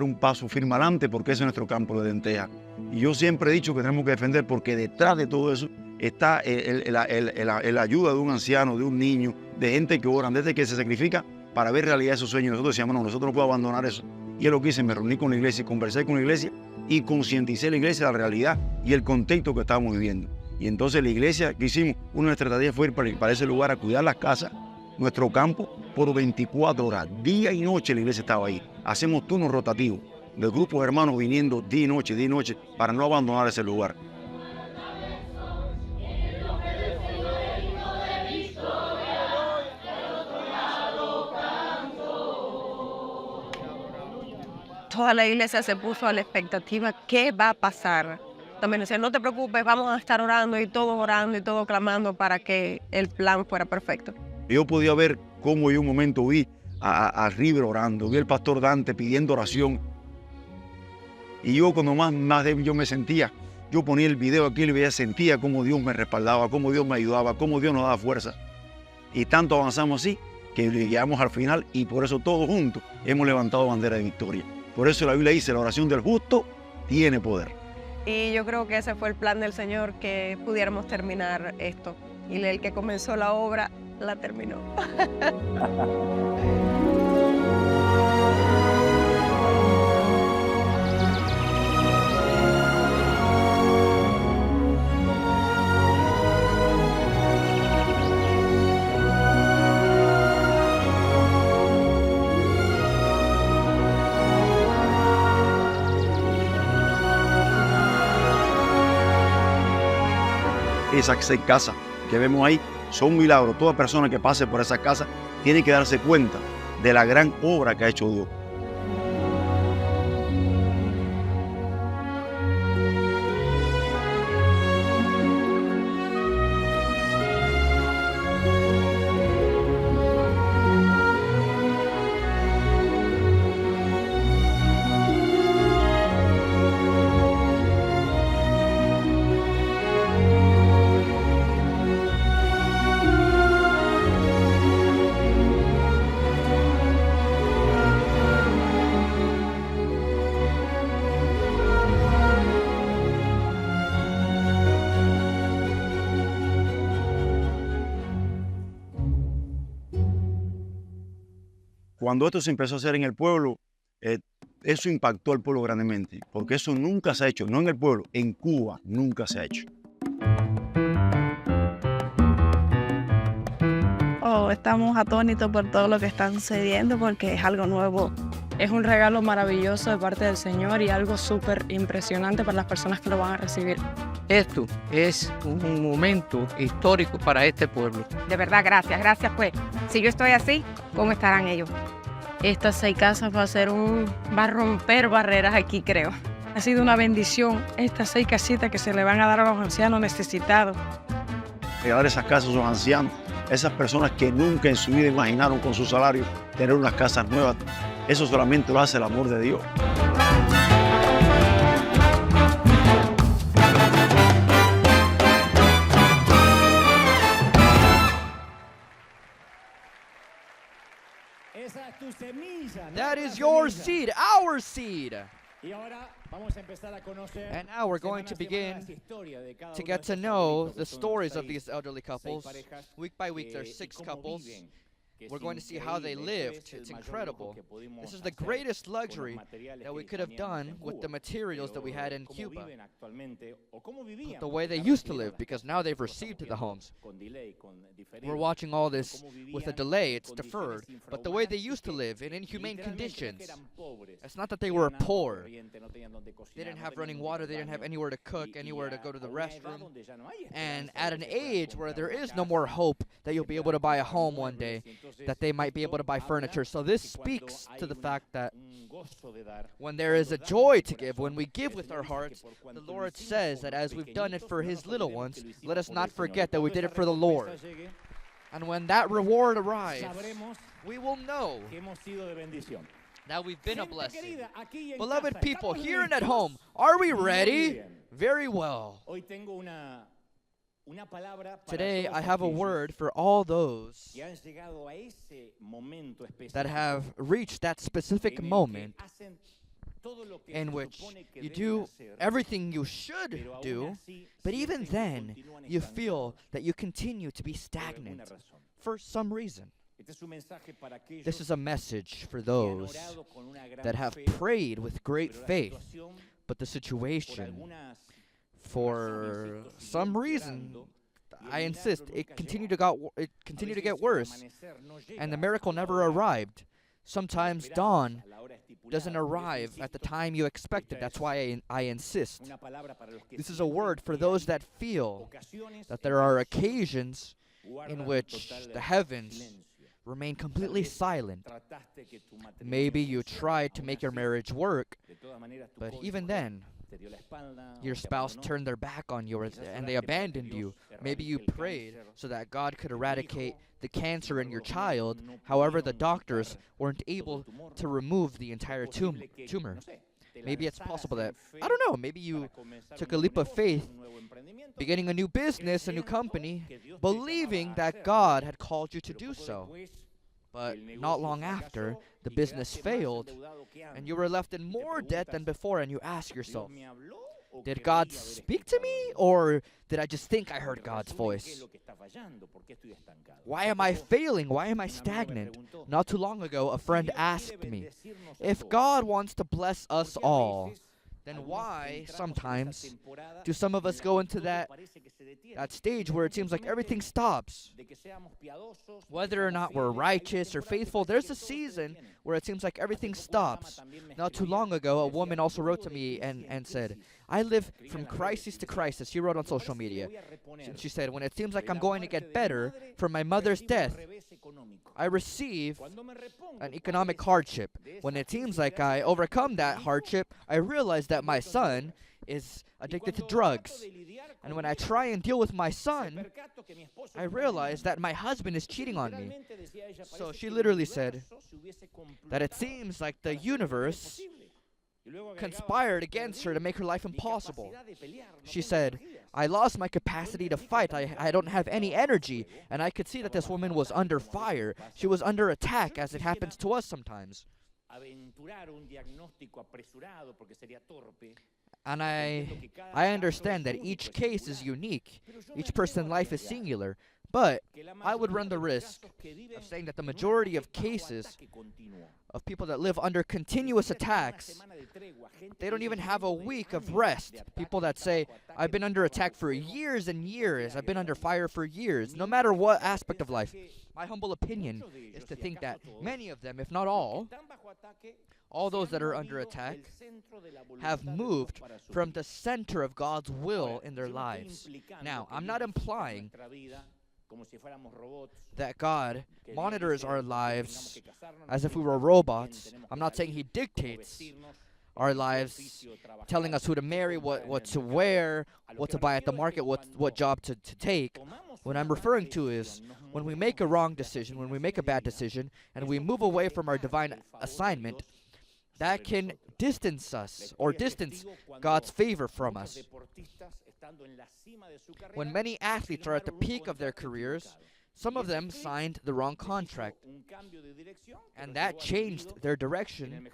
un paso firme adelante porque ese es nuestro campo de lenteja. Y yo siempre he dicho que tenemos que defender porque detrás de todo eso está la ayuda de un anciano, de un niño, de gente que oran, desde que se sacrifica para ver realidad esos sueños. Nosotros decíamos, no, nosotros no podemos abandonar eso. Y es lo que hice, me reuní con la iglesia, conversé con la iglesia y concienticé a la iglesia de la realidad y el contexto que estábamos viviendo. Y entonces la iglesia, que hicimos? Una estrategia fue ir para ese lugar a cuidar las casas, nuestro campo, por 24 horas. Día y noche la iglesia estaba ahí. Hacemos turnos rotativos del grupo de hermanos viniendo día y noche, para no abandonar ese lugar. Toda la iglesia se puso a la expectativa, ¿qué va a pasar? También decían, no te preocupes, vamos a estar orando y todo clamando para que el plan fuera perfecto. Yo podía ver cómo yo un momento vi a River orando, vi al pastor Dante pidiendo oración. Y yo cuando más débil yo me sentía, yo ponía el video aquí y veía, sentía cómo Dios me respaldaba, cómo Dios me ayudaba, cómo Dios nos daba fuerza. Y tanto avanzamos así que llegamos al final y por eso todos juntos hemos levantado bandera de victoria. Por eso la Biblia dice, la oración del justo tiene poder. Y yo creo que ese fue el plan del Señor, que pudiéramos terminar esto. Y el que comenzó la obra, la terminó. Esas 6 casas que vemos ahí son un milagro. Toda persona que pase por esa casa tiene que darse cuenta de la gran obra que ha hecho Dios. Cuando esto se empezó a hacer en el pueblo, eso impactó al pueblo grandemente, porque eso nunca se ha hecho, no en el pueblo, en Cuba nunca se ha hecho. Estamos atónitos por todo lo que está sucediendo porque es algo nuevo. Es un regalo maravilloso de parte del Señor y algo súper impresionante para las personas que lo van a recibir. Esto es un momento histórico para este pueblo. De verdad, gracias pues. Si yo estoy así, ¿cómo estarán ellos? Estas 6 casas va a romper barreras aquí, creo. Ha sido una bendición estas 6 casitas que se le van a dar a los ancianos necesitados. Regalar esas casas a esos ancianos, esas personas que nunca en su vida imaginaron con su salario tener unas casas nuevas, eso solamente lo hace el amor de Dios. That is your seed, our seed. And now we're going to begin to get to know the stories of these elderly couples. Week by week, there's 6 couples. We're going to see how they lived. It's incredible. This is the greatest luxury that we could have done with the materials that we had in Cuba. But the way they used to live, because now they've received the homes. We're watching all this with a delay, it's deferred. But the way they used to live in inhumane conditions, it's not that they were poor. They didn't have running water, they didn't have anywhere to cook, anywhere to go to the restroom. And at an age where there is no more hope that you'll be able to buy a home one day, that they might be able to buy furniture. So this speaks to the fact that when there is a joy to give, when we give with our hearts, the Lord says that as we've done it for His little ones, let us not forget that we did it for the Lord. And when that reward arrives, we will know that we've been a blessing. Beloved people, here and at home, are we ready? Very well. Today, I have a word for all those that have reached that specific moment in which you do everything you should do, but even then, you feel that you continue to be stagnant for some reason. This is a message for those that have prayed with great faith, but the situation, for some reason, I insist, it continued to get worse, and the miracle never arrived. Sometimes dawn doesn't arrive at the time you expected. That's why I insist. This is a word for those that feel that there are occasions in which the heavens remain completely silent. Maybe you tried to make your marriage work, but even then, your spouse turned their back on you and they abandoned you. Maybe you prayed so that God could eradicate the cancer in your child. However, the doctors weren't able to remove the entire tumor. Maybe it's possible that, I don't know, maybe you took a leap of faith, beginning a new business, a new company, believing that God had called you to do so. But not long after, the business failed, and you were left in more debt than before, and you ask yourself, did God speak to me, or did I just think I heard God's voice? Why am I failing? Why am I stagnant? Not too long ago, a friend asked me, if God wants to bless us all, then why, sometimes, do some of us go into that stage where it seems like everything stops? Whether or not we're righteous or faithful, there's a season where it seems like everything stops. Not too long ago, a woman also wrote to me and said, I live from crisis to crisis. She wrote on social media. She said, when it seems like I'm going to get better from my mother's death, I receive an economic hardship. When it seems like I overcome that hardship, I realize that my son is addicted to drugs. And when I try and deal with my son, I realize that my husband is cheating on me. So she literally said that it seems like the universe conspired against her to make her life impossible. She said, I lost my capacity to fight. I don't have any energy. And I could see that this woman was under fire. She was under attack, as it happens to us sometimes. And I understand that each case is unique. Each person's life is singular. But I would run the risk of saying that the majority of cases of people that live under continuous attacks, they don't even have a week of rest. People that say, I've been under attack for years and years. I've been under fire for years. No matter what aspect of life. My humble opinion is to think that many of them, if not all those that are under attack, have moved from the center of God's will in their lives. Now, I'm not implying that God monitors our lives as if we were robots. I'm not saying He dictates our lives, telling us who to marry, what to wear, what to buy at the market, what job to take. What I'm referring to is when we make a wrong decision, when we make a bad decision, and we move away from our divine assignment, that can distance us or distance God's favor from us. When many athletes are at the peak of their careers, some of them signed the wrong contract, and that changed their direction.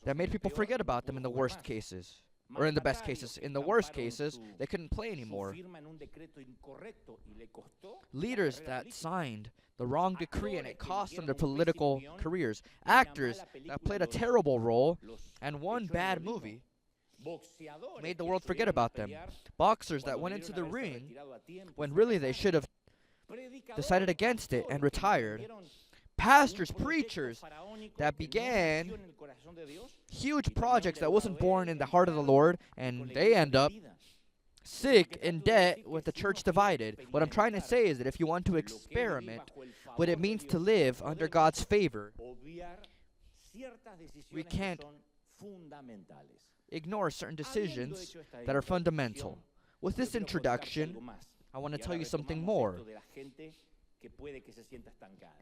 That made people forget about them in the worst cases, or in the best cases. In the worst cases, they couldn't play anymore. Leaders that signed the wrong decree, and it cost them their political careers. Actors that played a terrible role and one bad movie made the world forget about them. Boxers that went into the ring when really they should have decided against it and retired. Pastors, preachers that began huge projects that wasn't born in the heart of the Lord, and they end up sick, in debt, with the church divided. What I'm trying to say is that if you want to experiment what it means to live under God's favor, we can't ignore certain decisions that are fundamental. With this introduction, I want to tell you something more.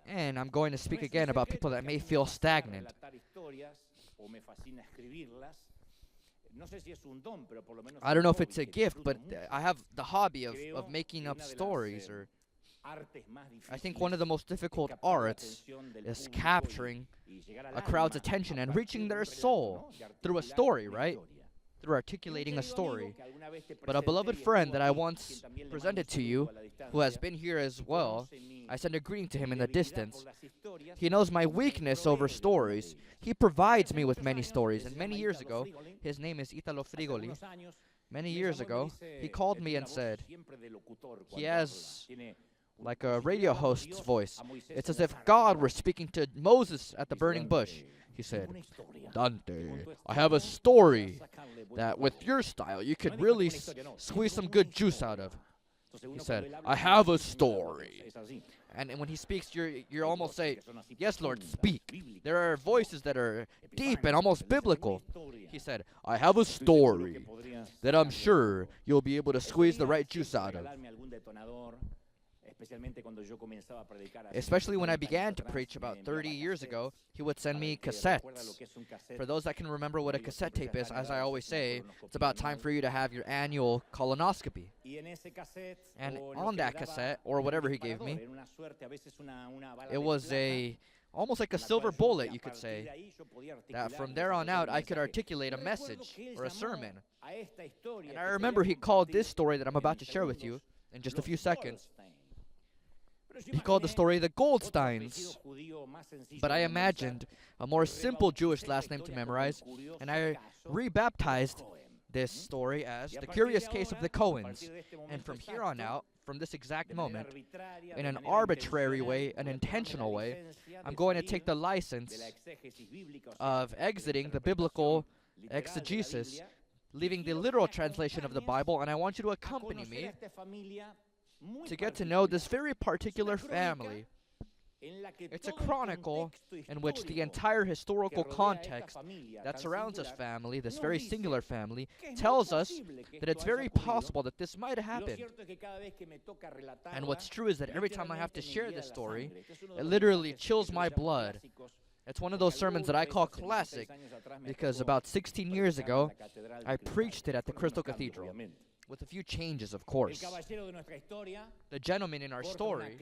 And I'm going to speak again about people that may feel stagnant. I don't know if it's a gift, but I have the hobby of making up stories or I think one of the most difficult arts is capturing a crowd's attention and reaching their soul through a story, right? Through articulating a story. But a beloved friend that I once presented to you, who has been here as well, I sent a greeting to him in the distance. He knows my weakness over stories. He provides me with many stories. And many years ago, his name is Italo Frigoli. Many years ago, he called me and said, he has like a radio host's voice. It's as if God were speaking to Moses at the burning bush. He said, Dante, I have a story that with your style you could really squeeze some good juice out of. He said, I have a story. And when he speaks, you're almost say, yes, Lord, speak. There are voices that are deep and almost biblical. He said, I have a story that I'm sure you'll be able to squeeze the right juice out of. Especially when I began to preach about 30 years ago, he would send me cassettes. For those that can remember what a cassette tape is, as I always say, it's about time for you to have your annual colonoscopy. And on that cassette, or whatever he gave me, it was almost like a silver bullet, you could say, that from there on out I could articulate a message or a sermon. And I remember he called this story that I'm about to share with you in just a few seconds, he called the story the Goldsteins. But I imagined a more simple Jewish last name to memorize, and I rebaptized this story as The Curious Case of the Cohens. And from here on out, from this exact moment, in an arbitrary way, an intentional way, I'm going to take the license of exiting the biblical exegesis, leaving the literal translation of the Bible, and I want you to accompany me to get to know this very particular family. It's a chronicle in which the entire historical context that surrounds this family, this very singular family, tells us that it's very possible that this might have happened. And what's true is that every time I have to share this story, it literally chills my blood. It's one of those sermons that I call classic because about 16 years ago, I preached it at the Crystal Cathedral. With a few changes, of course. The gentleman in our story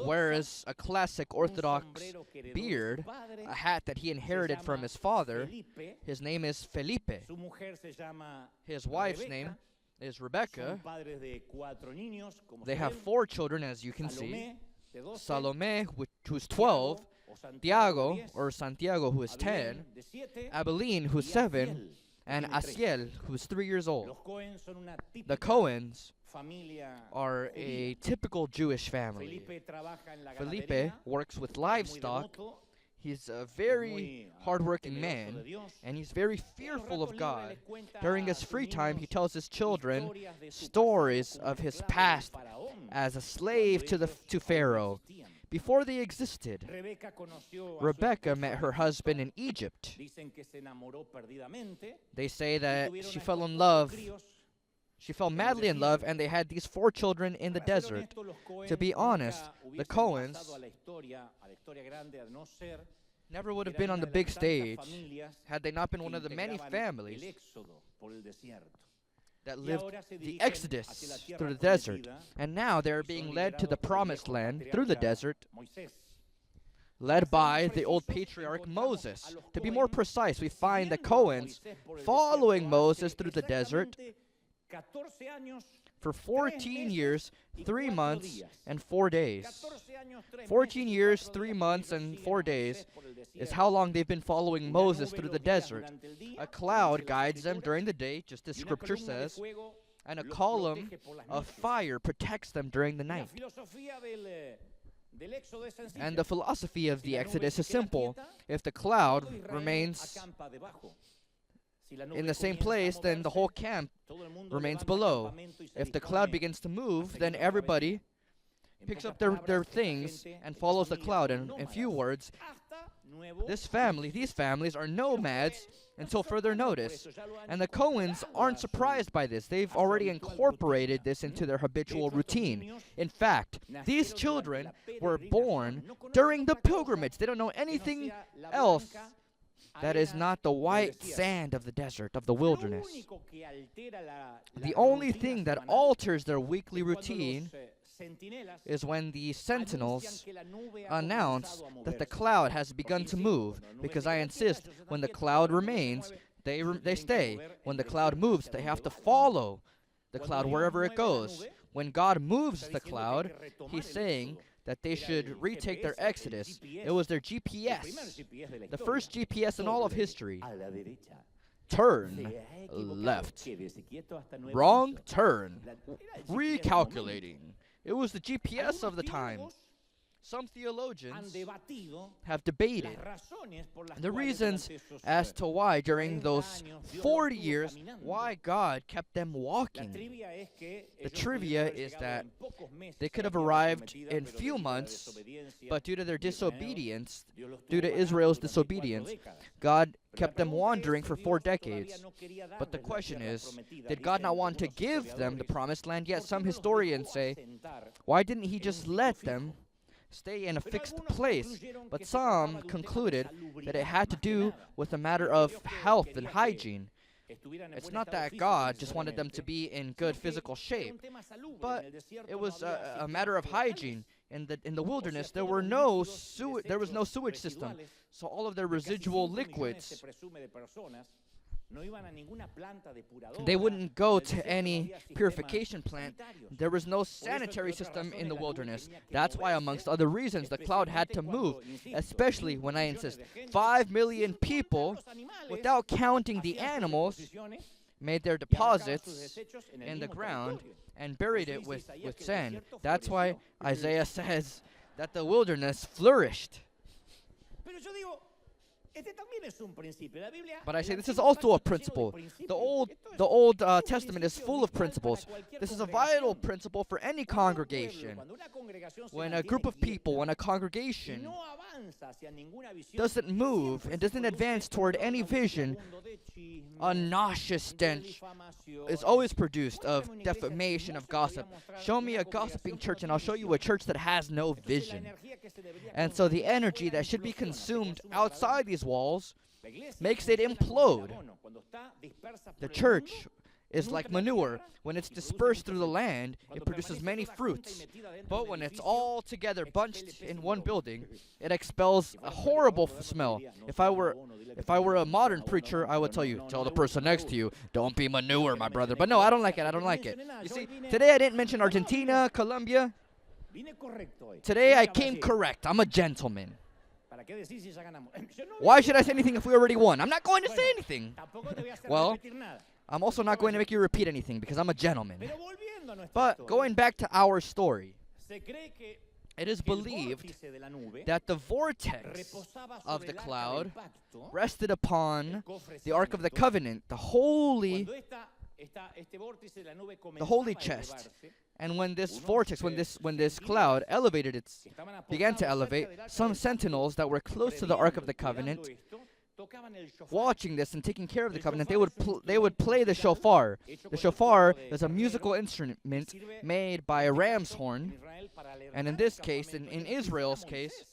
wears a classic Orthodox beard, a hat that he inherited from his father. His name is Felipe. His wife's name is Rebecca. They have 4 children, as you can see. Salome, who's 12. Santiago, who is 10. Abilene, who's 7. And Asiel, who's 3 years old. The Cohens are a typical Jewish family. Felipe works with livestock. He's a very hardworking man, and he's very fearful of God. During his free time, he tells his children stories of his past as a slave to Pharaoh. Before they existed, Rebecca met her husband in Egypt. They say that she fell in love. She fell madly in love, and they had these 4 children in the desert. To be honest, the Cohens never would have been on the big stage had they not been one of the many families that lived the Exodus through the desert. And now they're being led to the promised land through the desert, led by the old patriarch Moses. To be more precise, we find the Cohens following Moses through the desert for 14 years, 3 months, and 4 days. 14 years, 3 months, and 4 days is how long they've been following Moses through the desert. A cloud guides them during the day, just as Scripture says, and a column of fire protects them during the night. And the philosophy of the Exodus is simple. If the cloud remains in the same place, then the whole camp remains below. If the cloud begins to move, then everybody picks up their things and follows the cloud. And in few words, these families are nomads until further notice. And the Cohens aren't surprised by this. They've already incorporated this into their habitual routine. In fact, these children were born during the pilgrimage. They don't know anything else That is not the white sand of the desert, of the wilderness. The only thing that alters their weekly routine is when the sentinels announce that the cloud has begun to move, because I insist, when the cloud remains, they stay. When the cloud moves, they have to follow the cloud wherever it goes. When God moves the cloud, he's saying that they should retake their exodus. It was their GPS, the first GPS in all of history. Turn left. Wrong turn. Recalculating. It was the GPS of the time. Some theologians have debated the reasons as to why during those 40 years, why God kept them walking. The trivia is that they could have arrived in few months, but due to their disobedience, due to Israel's disobedience, God kept them wandering for 4 decades. But the question is, did God not want to give them the promised land? Yet some historians say, why didn't he just let them stay in a fixed place? But some concluded that it had to do with a matter of health and hygiene. It's not that God just wanted them to be in good physical shape, but it was a matter of hygiene. In the wilderness, there was no sewage system, so all of their residual liquids, they wouldn't go to any purification plant. There was no sanitary system in the wilderness. That's why, amongst other reasons, the cloud had to move, especially when I insist 5 million people, without counting the animals, made their deposits in the ground and buried it with sand. That's why Isaiah says that the wilderness flourished. But I say this is also a principle. The Old Testament is full of principles. This is a vital principle for any congregation. When a group of people, when a congregation doesn't move and doesn't advance toward any vision, a nauseous stench is always produced of defamation, of gossip. Show me a gossiping church and I'll show you a church that has no vision. And so the energy that should be consumed outside these walls makes it implode. The church is like manure. When it's dispersed through the land, it produces many fruits. But when it's all together bunched in one building, it expels a horrible smell. If I were a modern preacher, I would tell you, tell the person next to you, don't be manure, my brother. But no, I don't like it. I don't like it. You see, today I didn't mention Argentina, Colombia. Today I came correct. I'm a gentleman. Why should I say anything if we already won? I'm not going to say anything. Well, I'm also not going to make you repeat anything because I'm a gentleman. But going back to our story, it is believed that the vortex of the cloud rested upon the Ark of the Covenant, the holy chest. And when this vortex, when this cloud began to elevate, some sentinels that were close to the Ark of the Covenant, watching this and taking care of the covenant, they would play the shofar. The shofar is a musical instrument made by a ram's horn, and in this case, in Israel's case,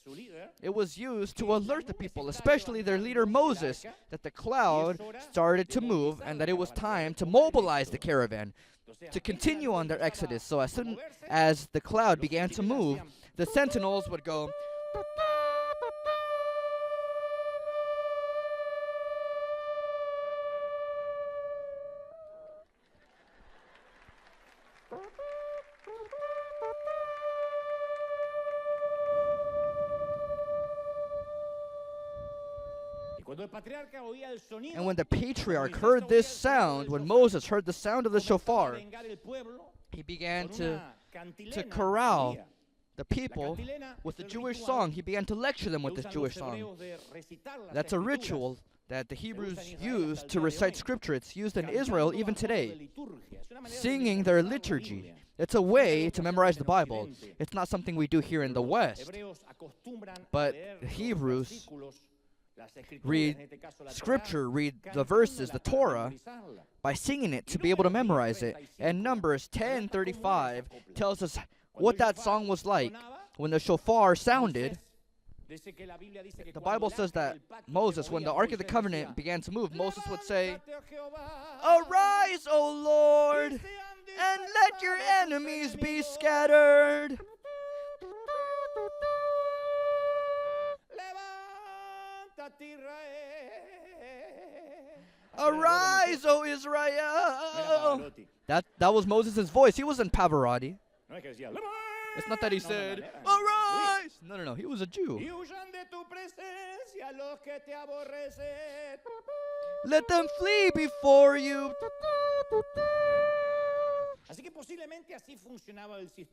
it was used to alert the people, especially their leader Moses, that the cloud started to move and that it was time to mobilize the caravan to continue on their exodus. So as soon as the cloud began to move, the sentinels would go, and when the patriarch heard this sound, when Moses heard the sound of the shofar, he began to corral the people with the Jewish song. He began to lecture them with this Jewish song. That's a ritual that the Hebrews used to recite scripture. It's used in Israel even today. Singing their liturgy. It's a way to memorize the Bible. It's not something we do here in the West. But the Hebrews read scripture, read the verses, the Torah, by singing it to be able to memorize it. And Numbers 10:35 tells us what that song was like. When the shofar sounded, The Bible says that Moses, when the Ark of the Covenant began to move, Moses would say, "Arise, O Lord, and let your enemies be scattered." Arise, O Israel. That was Moses' voice. He wasn't Pavarotti. It's not that he said, "Arise." No. He was a Jew. Let them flee before you.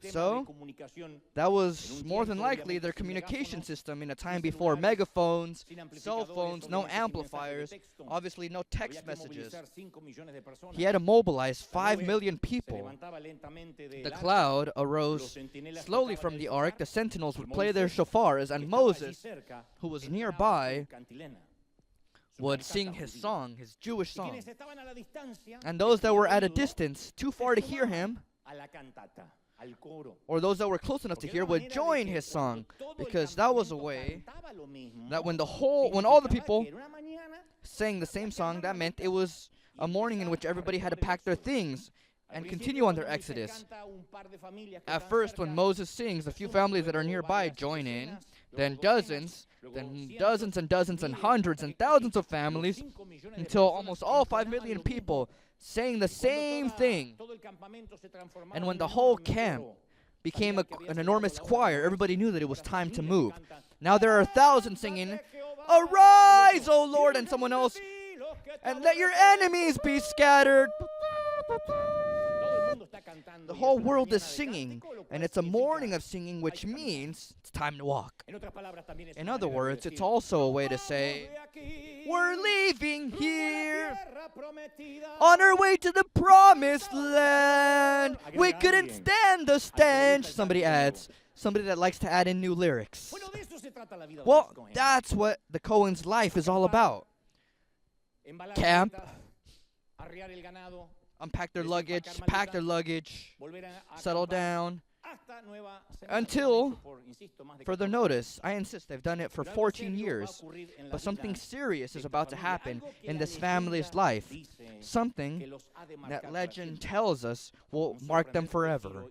So, that was more than likely their communication system in a time before megaphones, cell phones, no amplifiers, obviously no text messages. He had to mobilize 5 million people. The cloud arose slowly from the ark. The sentinels would play their shofars, and Moses, who was nearby, would sing his song, his Jewish song. And those that were at a distance, too far to hear him, or those that were close enough to hear, would join his song, because that was a way that when all the people sang the same song, that meant it was a morning in which everybody had to pack their things and continue on their exodus. At first, when Moses sings, the few families that are nearby join in, then dozens and dozens and hundreds and thousands of families, until almost all 5 million people sang the same thing. And when the whole camp became an enormous choir, everybody knew that it was time to move. Now there are thousands singing, "Arise, O Lord," and someone else, "and let your enemies be scattered." The whole world is singing, and it's a morning of singing, which means it's time to walk. In other words, it's also a way to say, we're leaving here on our way to the promised land. We couldn't stand the stench. Somebody adds. Somebody that likes to add in new lyrics. Well, that's what the Cohen's life is all about. Camp, unpack their luggage, pack their luggage, settle down, until further notice. I insist, they've done it for 14 years, but something serious is about to happen in this family's life, something that legend tells us will mark them forever.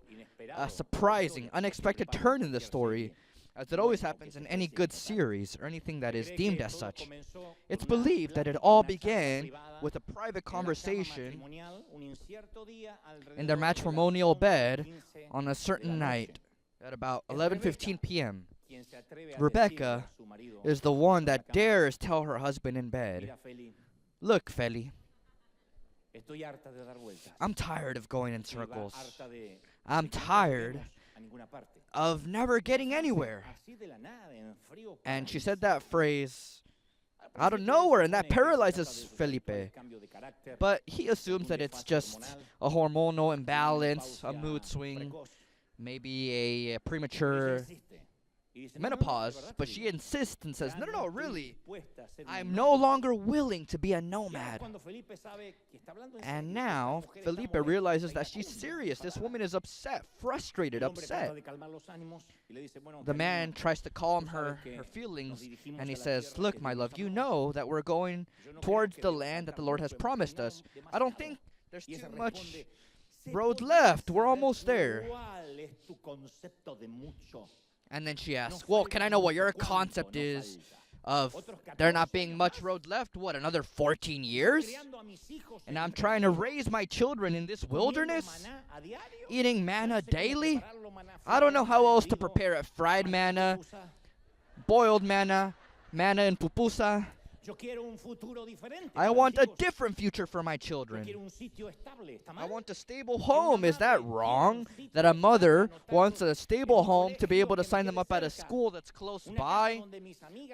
A surprising, unexpected turn in the story, as it always happens in any good series or anything that is deemed as such. It's believed that it all began with a private conversation in their matrimonial bed on a certain night at about 11:15 p.m. Rebecca is the one that dares tell her husband in bed, "Look, Feli, I'm tired of going in circles. I'm tired of never getting anywhere." And she said that phrase out of nowhere, and that paralyzes Felipe. But he assumes that it's just a hormonal imbalance, a mood swing, maybe a premature menopause. But she insists and says, no, really, I'm no longer willing to be a nomad. And now Felipe realizes that she's serious. This woman is upset, frustrated, upset. The man tries to calm her feelings, and he says, "Look, my love, you know that we're going towards the land that the Lord has promised us. I don't think there's too much road left. We're almost there." And then she asks, "Well, can I know what your concept is of there not being much road left? What, another 14 years? And I'm trying to raise my children in this wilderness, eating manna daily? I don't know how else to prepare it. Fried manna, boiled manna, manna in pupusa. I want a different future for my children. I want a stable home. Is that wrong? That a mother wants a stable home to be able to sign them up at a school that's close by?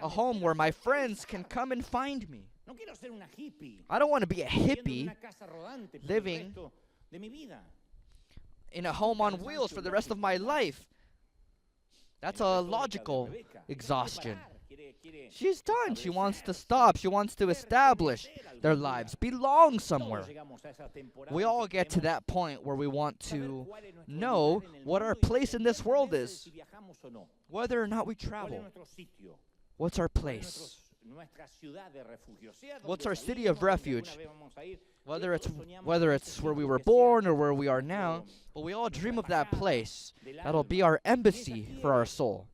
A home where my friends can come and find me. I don't want to be a hippie living in a home on wheels for the rest of my life. That's a logical exhaustion. She's done. She wants to stop. She wants to establish their lives, belong somewhere. We all get to that point where we want to know what our place in this world is, whether or not we travel. What's our place? What's our city of refuge? Whether it's where we were born or where we are now, but we all dream of that place. That'll be our embassy for our soul.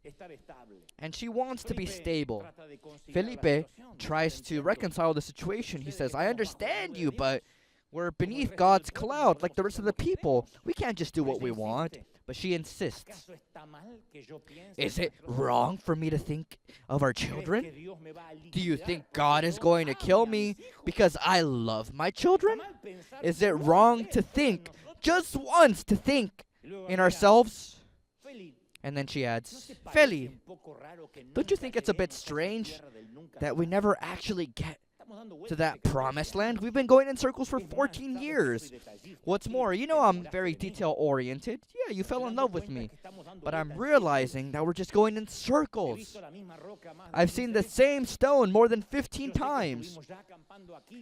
And she wants to be stable. Felipe tries to reconcile the situation. He says, I understand you, but we're beneath God's cloud like the rest of the people. We can't just do what we want. But she insists. Is it wrong for me to think of our children? Do you think God is going to kill me because I love my children? Is it wrong to think, just once to think in ourselves? And then she adds, Feli, don't you think it's a bit strange that we never actually get to that promised land? We've been going in circles for 14 years. What's more, you know I'm very detail-oriented. Yeah, you fell in love with me. But I'm realizing that we're just going in circles. I've seen the same stone more than 15 times.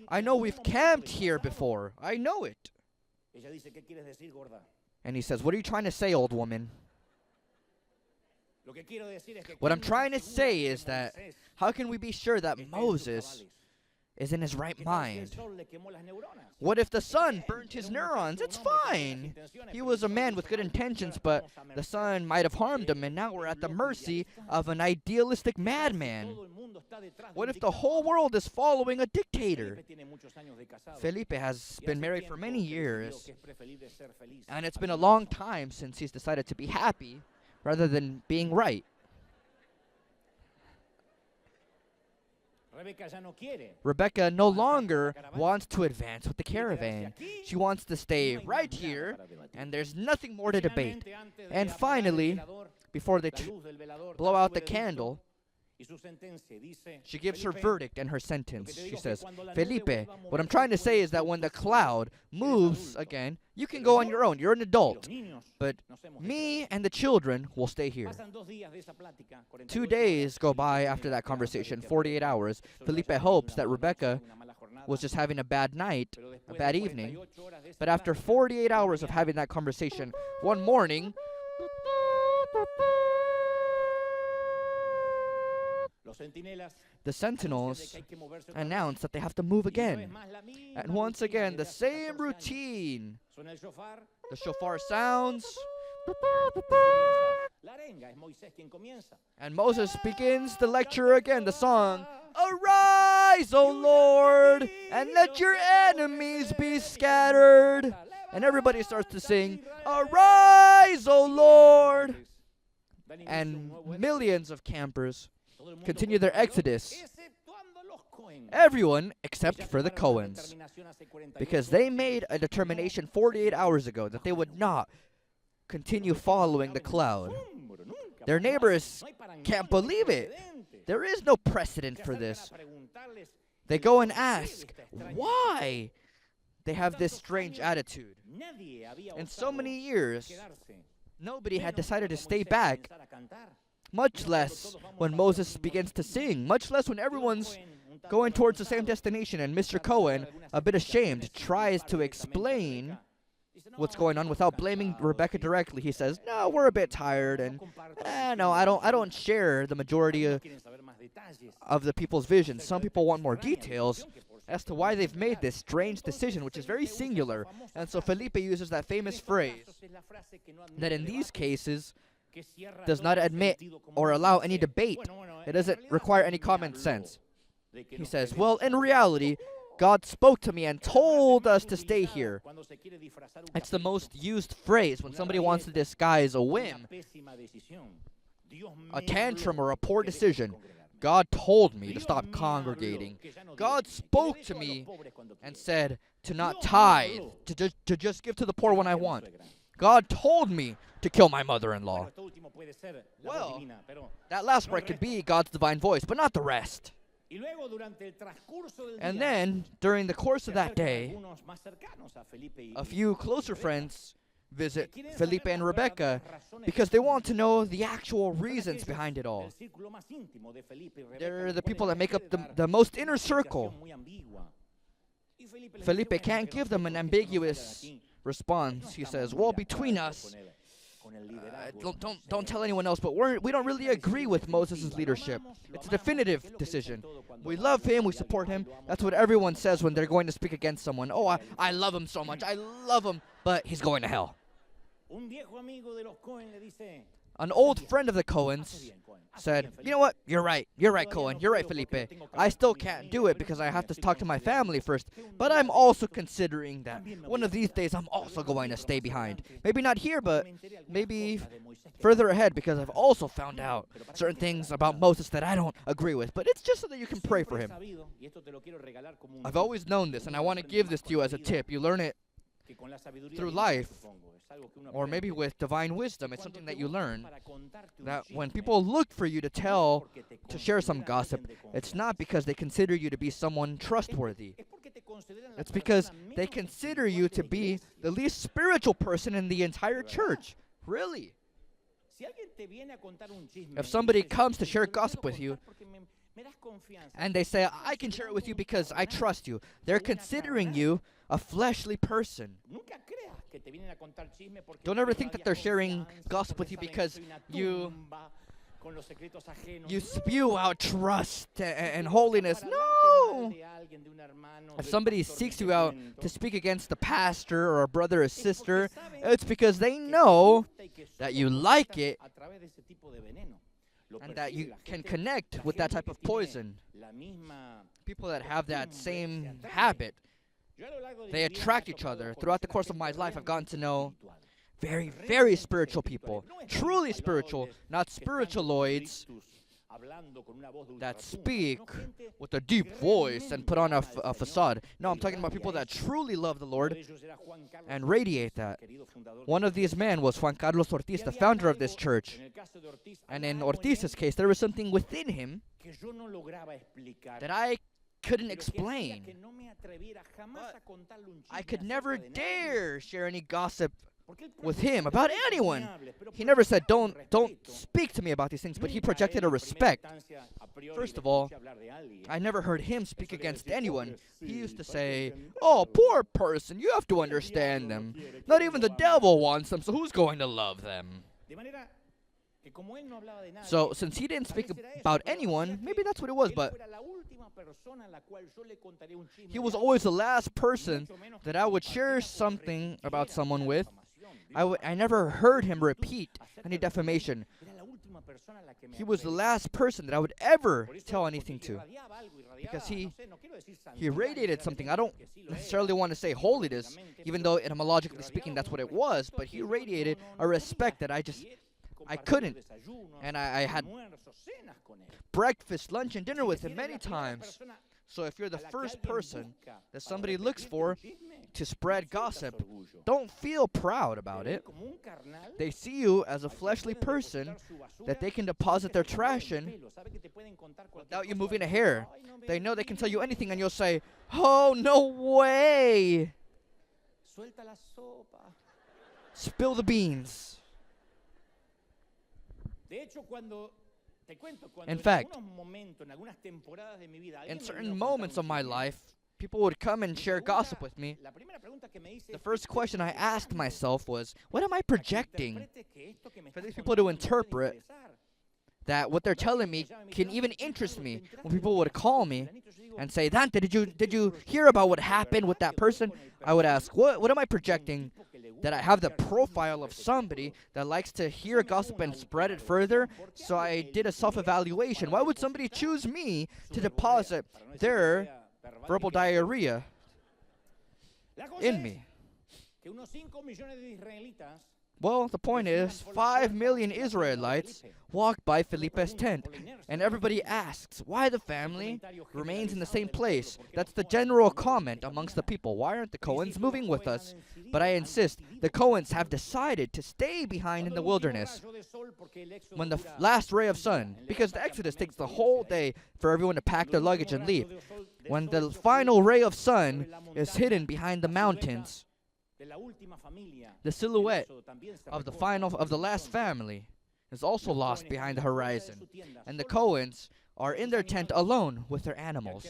I know we've camped here before. I know it. And he says, what are you trying to say, old woman? What I'm trying to say is that how can we be sure that Moses is in his right mind? What if the sun burnt his neurons? It's fine. He was a man with good intentions, but the sun might have harmed him, and now we're at the mercy of an idealistic madman. What if the whole world is following a dictator? Felipe has been married for many years, and it's been a long time since he's decided to be happy rather than being right. Rebecca no longer wants to advance with the caravan. She wants to stay right here, and there's nothing more to debate. And finally, before they blow out the candle, she gives her verdict and her sentence. She says, Felipe, what I'm trying to say is that when the cloud moves again, you can go on your own. You're an adult. But me and the children will stay here. 2 days go by after that conversation, 48 hours. Felipe hopes that Rebecca was just having a bad night, a bad evening. But after 48 hours of having that conversation, one morning, the sentinels announce that they have to move again. And once again, the same routine. The shofar sounds. And Moses begins the lecture again, the song, Arise, O Lord, and let your enemies be scattered. And everybody starts to sing, Arise, O Lord. And millions of campers continue their exodus. Everyone except for the Cohens, because they made a determination 48 hours ago that they would not continue following the cloud. Their neighbors can't believe it. There is no precedent for this. They go and ask why they have this strange attitude. In so many years, nobody had decided to stay back, much less when Moses begins to sing, much less when everyone's going towards the same destination, and Mr. Cohen, a bit ashamed, tries to explain what's going on without blaming Rebecca directly. He says, no, we're a bit tired, and no, I don't share the majority of the people's vision. Some people want more details as to why they've made this strange decision, which is very singular. And so Felipe uses that famous phrase that in these cases does not admit or allow any debate. It doesn't require any common sense. He says, well, in reality, God spoke to me and told us to stay here. It's the most used phrase when somebody wants to disguise a whim, a tantrum, or a poor decision. God told me to stop congregating. God spoke to me and said to not tithe, to just give to the poor when I want. God told me to kill my mother-in-law. Well, that last part could be God's divine voice, but not the rest. And then, during the course of that day, a few closer friends visit Felipe and Rebecca because they want to know the actual reasons behind it all. They're the people that make up the most inner circle. Felipe can't give them an ambiguous response. He says, well, between us, don't tell anyone else, but we don't really agree with Moses' leadership. It's a definitive decision. We love him, we support him. That's what everyone says when they're going to speak against someone. Oh, I love him so much. I love him, but he's going to hell. An old friend of the Cohens said, you know what? You're right, Cohen. You're right, Felipe. I still can't do it because I have to talk to my family first. But I'm also considering that one of these days I'm also going to stay behind. Maybe not here, but maybe further ahead, because I've also found out certain things about Moses that I don't agree with. But it's just so that you can pray for him. I've always known this, and I want to give this to you as a tip. You learn it through life, or maybe with divine wisdom. It's something that you learn, that when people look for you to share some gossip, it's not because they consider you to be someone trustworthy. It's because they consider you to be the least spiritual person in the entire church. Really. If somebody comes to share gossip with you, and they say, I can share it with you because I trust you, they're considering you a fleshly person. Don't ever think that they're sharing gossip with you because you spew out trust and holiness. No! If somebody seeks you out to speak against the pastor or a brother or sister, it's because they know that you like it and that you can connect with that type of poison. People that have that same habit, they attract each other. Throughout the course of my life, I've gotten to know very, very spiritual people. Truly spiritual, not spiritualoids that speak with a deep voice and put on a facade. No, I'm talking about people that truly love the Lord and radiate that. One of these men was Juan Carlos Ortiz, the founder of this church. And in Ortiz's case, there was something within him that I couldn't explain. But I could never dare share any gossip with him about anyone. He never said, don't speak to me about these things, but he projected a respect. First of all, I never heard him speak against anyone. He used to say, oh, poor person, you have to understand them. Not even the devil wants them, so who's going to love them? So, since he didn't speak about anyone, maybe that's what it was, but he was always the last person that I would share something about someone with. I never heard him repeat any defamation. He was the last person that I would ever tell anything to, because he radiated something. I don't necessarily want to say holiness, even though etymologically speaking that's what it was, but he radiated a respect that I couldn't. And I had breakfast, lunch, and dinner with him many times. So if you're the first person that somebody looks for to spread gossip, don't feel proud about it. They see you as a fleshly person that they can deposit their trash in without you moving a hair. They know they can tell you anything and you'll say, oh, no way. Spill the beans. In fact, in certain moments of my life, people would come and share gossip with me. The first question I asked myself was, what am I projecting? For these people to interpret that what they're telling me can even interest me. When people would call me and say, Dante, did you hear about what happened with that person? I would ask, what am I projecting? That I have the profile of somebody that likes to hear gossip and spread it further. So I did a self-evaluation. Why would somebody choose me to deposit their verbal diarrhea in me? Well, the point is, 5 million Israelites walked by Felipe's tent, and everybody asks why the family remains in the same place. That's the general comment amongst the people. Why aren't the Cohens moving with us? But I insist, the Cohens have decided to stay behind in the wilderness when the last ray of sun, because the Exodus takes the whole day for everyone to pack their luggage and leave. When the final ray of sun is hidden behind the mountains, The silhouette of the last family is also lost behind the horizon, and the Cohens are in their tent alone with their animals.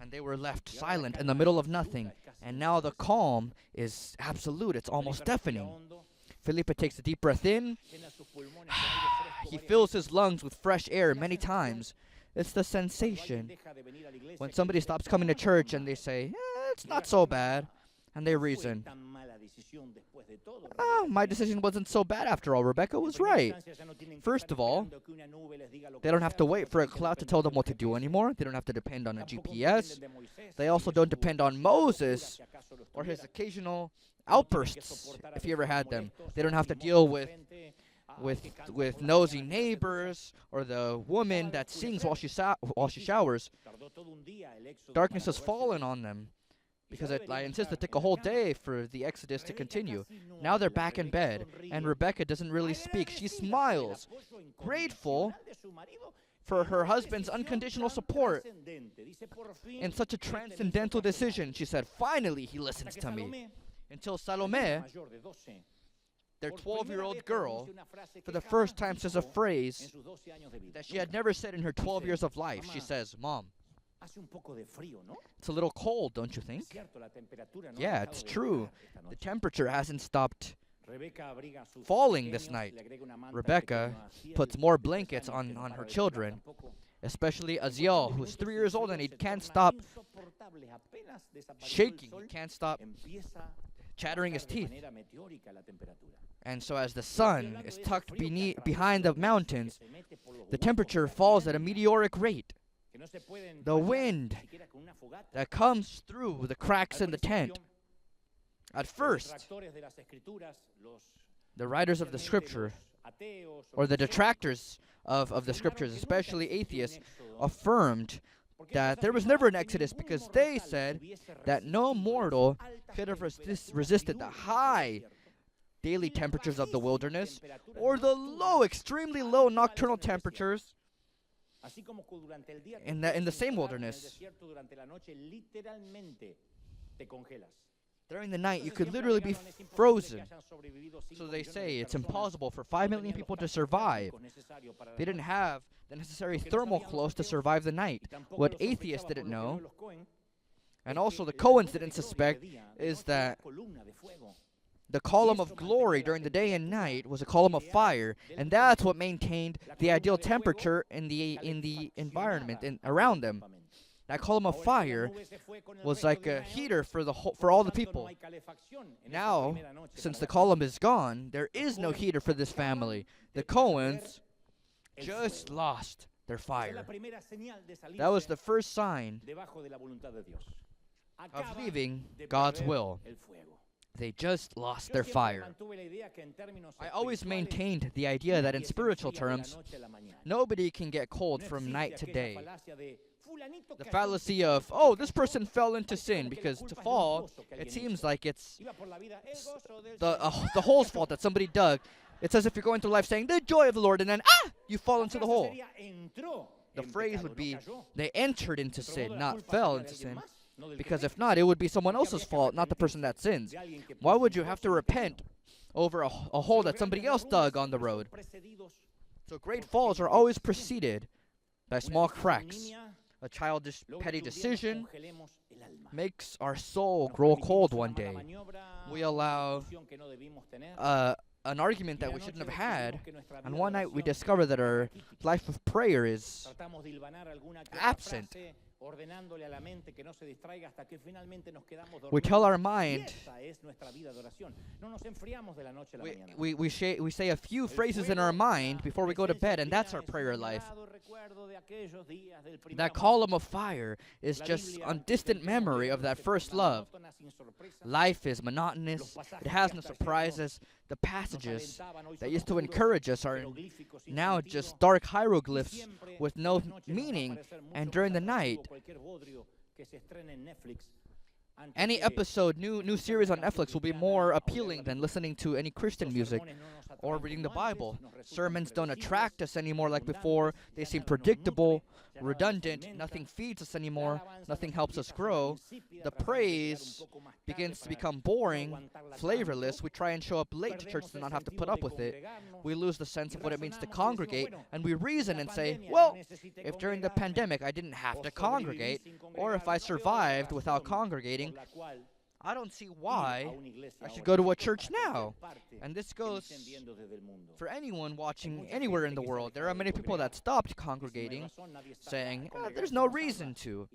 And they were left silent in the middle of nothing, and now the calm is absolute. It's almost deafening. Felipe takes a deep breath in. He fills his lungs with fresh air many times. It's the sensation when somebody stops coming to church and they say, it's not so bad, and they reason, my decision wasn't so bad after all. Rebecca was right. First of all, they don't have to wait for a cloud to tell them what to do anymore. They don't have to depend on a GPS. They also don't depend on Moses or his occasional outbursts, if he ever had them. They don't have to deal with nosy neighbors or the woman that sings while she showers. Darkness has fallen on them because I insist it took a whole day for the Exodus to continue. Now they're back in bed, and Rebecca doesn't really speak. She smiles, grateful for her husband's unconditional support in such a transcendental decision. She said, finally he listens to me. Until Salome, their 12-year-old girl, for the first time says a phrase that she had never said in her 12 years of life. She says, Mom, it's a little cold, don't you think? Yeah, it's true. The temperature hasn't stopped falling this night. Rebecca puts more blankets on her children, especially Aziel, who's 3 years old, and he can't stop shaking. He can't stop chattering his teeth. And so as the sun is tucked behind the mountains, the temperature falls at a meteoric rate. The wind that comes through the cracks in the tent. At first, the writers of the scripture, or the detractors of the scriptures, especially atheists, affirmed that there was never an Exodus because they said that no mortal could have resisted the high daily temperatures of the wilderness or the low, extremely low nocturnal temperatures in the same wilderness. During the night, you could literally be frozen. So they say it's impossible for 5 million people to survive. They didn't have the necessary thermal clothes to survive the night. What atheists didn't know, and also the Cohens didn't suspect, is that the column of glory during the day and night was a column of fire, and that's what maintained the ideal temperature in the environment around them. That column of fire was like a heater for all the people. Now, since the column is gone, there is no heater for this family. The Cohens just lost their fire. That was the first sign of leaving God's will. They just lost their fire. I always maintained the idea that in spiritual terms, nobody can get cold from night to day. The fallacy of, oh, this person fell into sin, because to fall, it seems like it's the hole's fault that somebody dug. It's as if you're going through life saying, the joy of the Lord, and then, you fall into the hole. The phrase would be, they entered into sin, not fell into sin. Because if not, it would be someone else's fault, not the person that sins. Why would you have to repent over a hole that somebody else dug on the road? So great falls are always preceded by small cracks. A childish, petty decision makes our soul grow cold one day. We allow an argument that we shouldn't have had, and one night we discover that our life of prayer is absent. We tell our mind, we say a few phrases in our mind before we go to bed, and that's our prayer life. That column of fire is just a distant memory of that first love. Life is monotonous. It has no surprises. The passages that used to encourage us are now just dark hieroglyphs with no meaning. And during the night, any episode, new series on Netflix will be more appealing than listening to any Christian music or reading the Bible. Sermons don't attract us anymore like before. They seem predictable, redundant, nothing feeds us anymore, nothing helps us grow. The praise begins to become boring, flavorless. We try and show up late to church to not have to put up with it. We lose the sense of what it means to congregate, and we reason and say, well, if during the pandemic I didn't have to congregate, or if I survived without congregating, I don't see why I should go to a church now. And this goes for anyone watching anywhere in the world. There are many people that stopped congregating, saying, there's no reason to.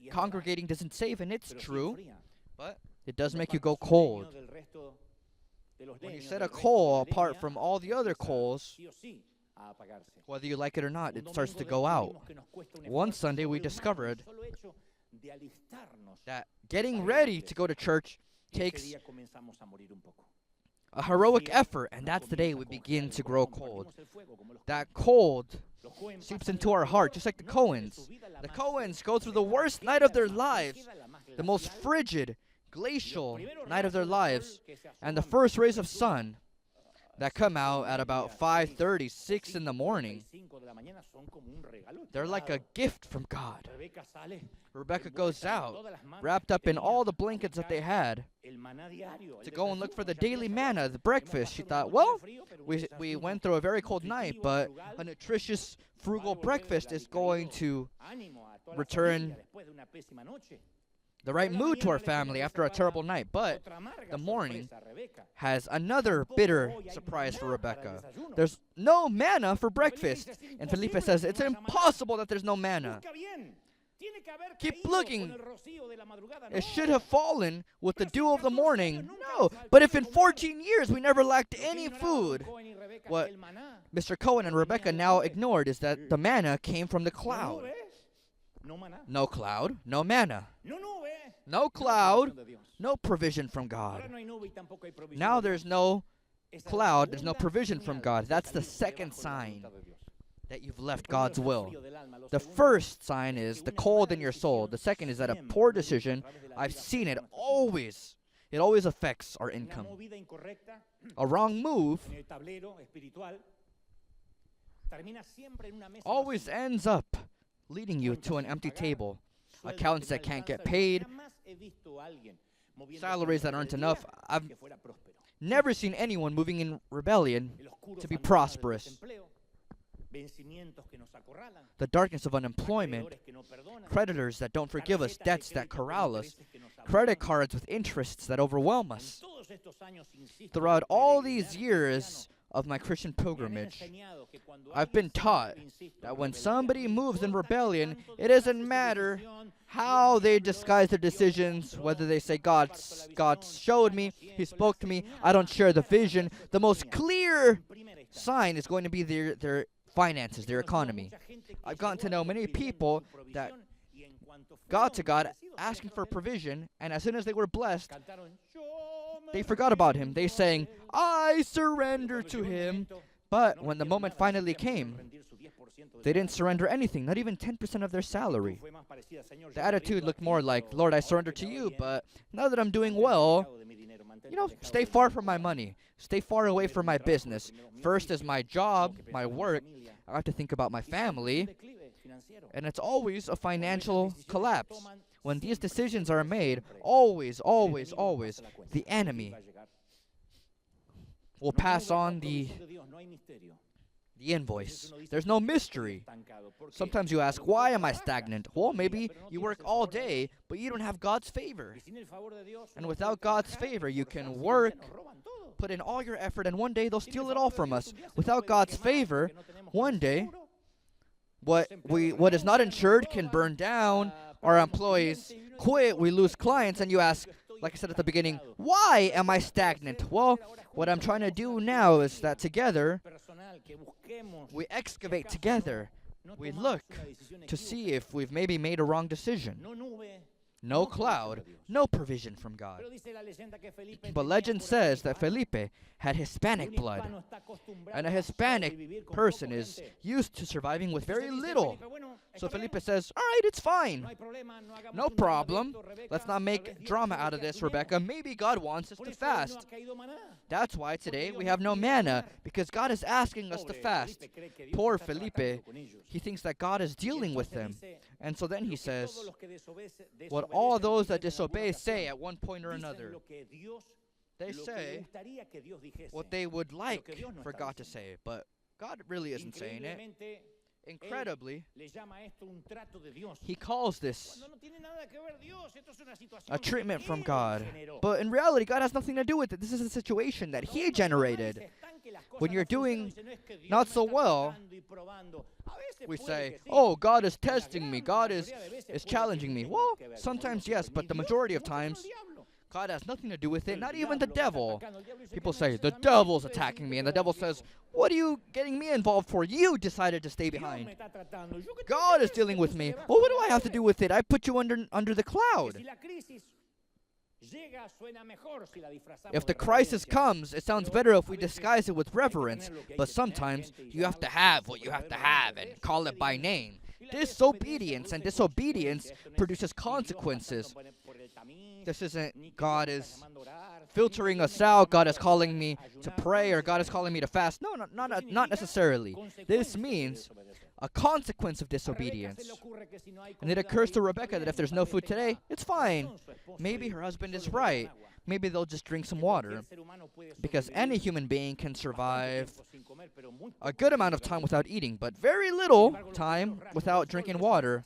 Congregating doesn't save, and it's true, but it does make you go cold. When you set a coal apart from all the other coals, whether you like it or not, it starts to go out. One Sunday we discovered that getting ready to go to church takes a heroic effort, and that's the day we begin to grow cold. That cold seeps into our heart, just like the Cohens. The Cohens go through the worst night of their lives, the most frigid, glacial night of their lives, and the first rays of sun that come out at about 5:30, 6 in the morning, they're like a gift from God. Rebecca goes out, wrapped up in all the blankets that they had, to go and look for the daily manna, the breakfast. She thought, well, we went through a very cold night, but a nutritious, frugal breakfast is going to return the right mood to our family after a terrible night. But the morning has another bitter surprise for Rebecca. There's no manna for breakfast. And Felipe says, it's impossible that there's no manna. Keep looking. It should have fallen with the dew of the morning. No, but if in 14 years we never lacked any food, what Mr. Cohen and Rebecca now ignored is that the manna came from the cloud. No cloud, no manna. No cloud, no provision from God. Now there's no cloud, there's no provision from God. That's the second sign that you've left God's will. The first sign is the cold in your soul. The second is that a poor decision, I've seen it always affects our income. A wrong move always ends up leading you to an empty table. Accounts that can't get paid, salaries that aren't enough. I've never seen anyone moving in rebellion to be prosperous. The darkness of unemployment, creditors that don't forgive us, debts that corral us, credit cards with interests that overwhelm us. Throughout all these years of my Christian pilgrimage, I've been taught that when somebody moves in rebellion, it doesn't matter how they disguise their decisions, whether they say, God showed me, He spoke to me, I don't share the vision. The most clear sign is going to be their finances, their economy. I've gotten to know many people that got to God asking for provision, and as soon as they were blessed, they forgot about Him. They sang, I surrender to Him. But when the moment finally came, they didn't surrender anything, not even 10% of their salary. The attitude looked more like, Lord, I surrender to you, but now that I'm doing well, stay far from my money. Stay far away from my business. First is my job, my work. I have to think about my family. And it's always a financial collapse. When these decisions are made, always, the enemy will pass on the invoice. There's no mystery. Sometimes you ask, why am I stagnant? Well, maybe you work all day, but you don't have God's favor. And without God's favor, you can work, put in all your effort, and one day they'll steal it all from us. Without God's favor, one day, what is not insured can burn down. Our employees quit, we lose clients, and you ask, like I said at the beginning, why am I stagnant? Well, what I'm trying to do now is that together, we excavate together. We look to see if we've maybe made a wrong decision. no cloud, no provision from God. But legend says that Felipe had Hispanic blood, and a Hispanic person is used to surviving with very little. So Felipe says, all right, it's fine. No problem. Let's not make drama out of this, Rebecca. Maybe God wants us to fast. That's why today we have no manna, because God is asking us to fast. Poor Felipe, he thinks that God is dealing with him. And so then he says, what all those that disobey say at one point or another. They say what they would like for God to say, but God really isn't saying it. Incredibly, he calls this a treatment from God. But in reality, God has nothing to do with it. This is a situation that he generated. When you're doing not so well, we say, oh, God is testing me. God is challenging me. Well, sometimes yes, but the majority of times, God has nothing to do with it, not even the devil. People say, the devil's attacking me, and the devil says, what are you getting me involved for? You decided to stay behind. God is dealing with me. Well, what do I have to do with it? I put you under the cloud. If the crisis comes, it sounds better if we disguise it with reverence, but sometimes you have to have what you have to have and call it by name. Disobedience, and disobedience produces consequences. This isn't God is filtering us out, God is calling me to pray, or God is calling me to fast. No, not necessarily. This means a consequence of disobedience. And it occurs to Rebecca that if there's no food today, it's fine. Maybe her husband is right. Maybe they'll just drink some water. Because any human being can survive a good amount of time without eating, but very little time without drinking water.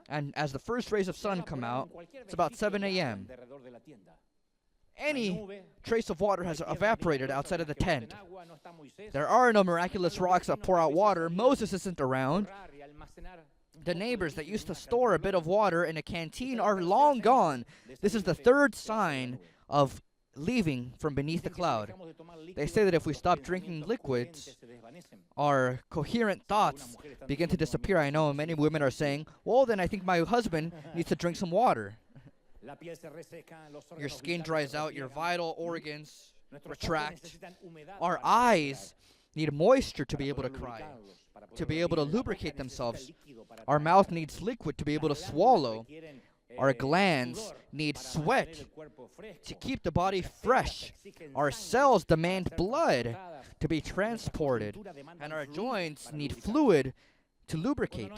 And as the first rays of sun come out, it's about 7 a.m. Any trace of water has evaporated outside of the tent. There are no miraculous rocks that pour out water. Moses isn't around. The neighbors that used to store a bit of water in a canteen are long gone. This is the third sign of leaving from beneath the cloud. They say that if we stop drinking liquids, our coherent thoughts begin to disappear. I know many women are saying, well, then I think my husband needs to drink some water. Your skin dries out, your vital organs retract. Our eyes need moisture to be able to cry, to be able to lubricate themselves. Our mouth needs liquid to be able to swallow. Our glands need sweat to keep the body fresh. Our cells demand blood to be transported. And our joints need fluid to lubricate.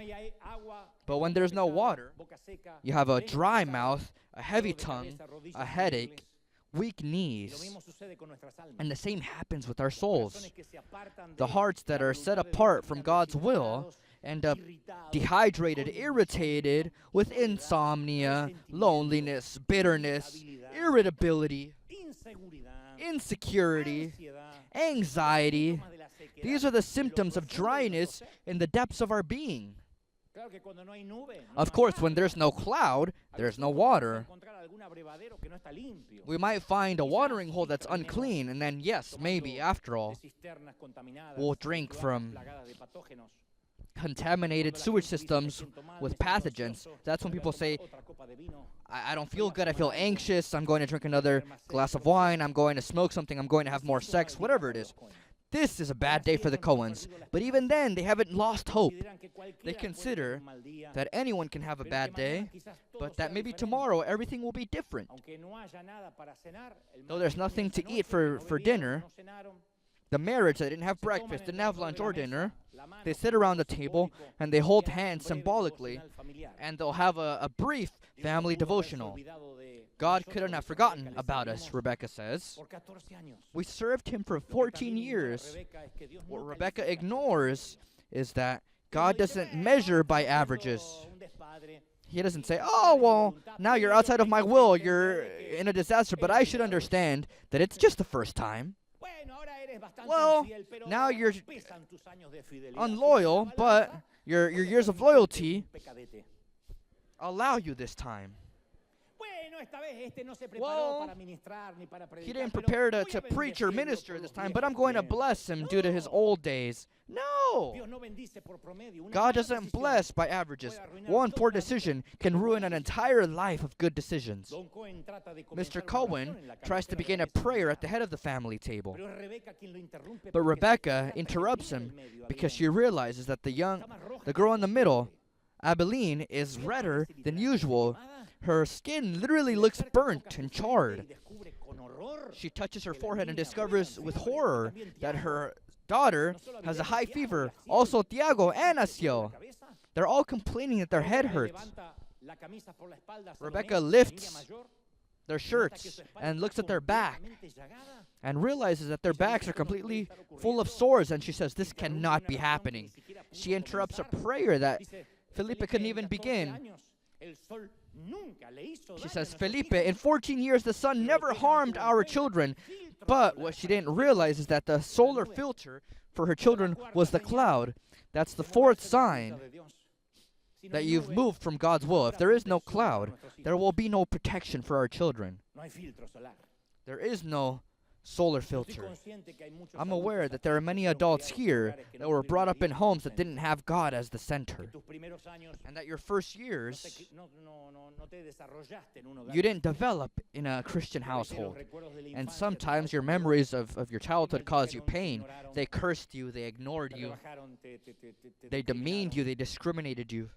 But when there's no water, you have a dry mouth, a heavy tongue, a headache, weak knees. And the same happens with our souls. The hearts that are set apart from God's will end up dehydrated, irritated with insomnia, loneliness, bitterness, irritability, insecurity, anxiety. These are the symptoms of dryness in the depths of our being. Of course, when there's no cloud, there's no water. We might find a watering hole that's unclean, and then, yes, maybe, after all, we'll drink from contaminated sewage systems with pathogens. That's when people say, I don't feel good, I feel anxious, I'm going to drink another glass of wine, I'm going to smoke something, I'm going to have more sex, whatever it is. This is a bad day for the Cohens. But even then, they haven't lost hope. They consider that anyone can have a bad day, but that maybe tomorrow everything will be different. Though there's nothing to eat for dinner, the marriage that didn't have breakfast, didn't have lunch or dinner, they sit around the table and they hold hands symbolically, and they'll have a brief family devotional. God couldn't have forgotten about us, Rebecca says. We served him for 14 years. What Rebecca ignores is that God doesn't measure by averages. He doesn't say, oh, well, now you're outside of my will, you're in a disaster, but I should understand that it's just the first time. Well, now you're unloyal, but your years of loyalty allow you this time. Well, he didn't prepare to preach or minister this time, but I'm going to bless him due to his old days. No! No! God doesn't bless by averages. One poor decision can ruin an entire life of good decisions. Mr. Cohen tries to begin a prayer at the head of the family table. But Rebecca interrupts him because she realizes that the girl in the middle, Abilene, is redder than usual. Her skin literally looks burnt and charred. She touches her forehead and discovers with horror that her daughter has a high fever, also Tiago and Asiel. They're all complaining that their head hurts. Rebecca lifts their shirts and looks at their back and realizes that their backs are completely full of sores, and she says, this cannot be happening. She interrupts a prayer that Felipe couldn't even begin. She says, Felipe, in 14 years the sun never harmed our children. But what she didn't realize is that the solar filter for her children was the cloud. That's the fourth sign that you've moved from God's will. If there is no cloud, there will be no protection for our children. There is no solar filter. I'm aware that there are many adults here that were brought up in homes that didn't have God as the center, and that your first years you didn't develop in a Christian household, and sometimes your memories of your childhood cause you pain. They cursed you, they ignored you, they demeaned you, they discriminated you,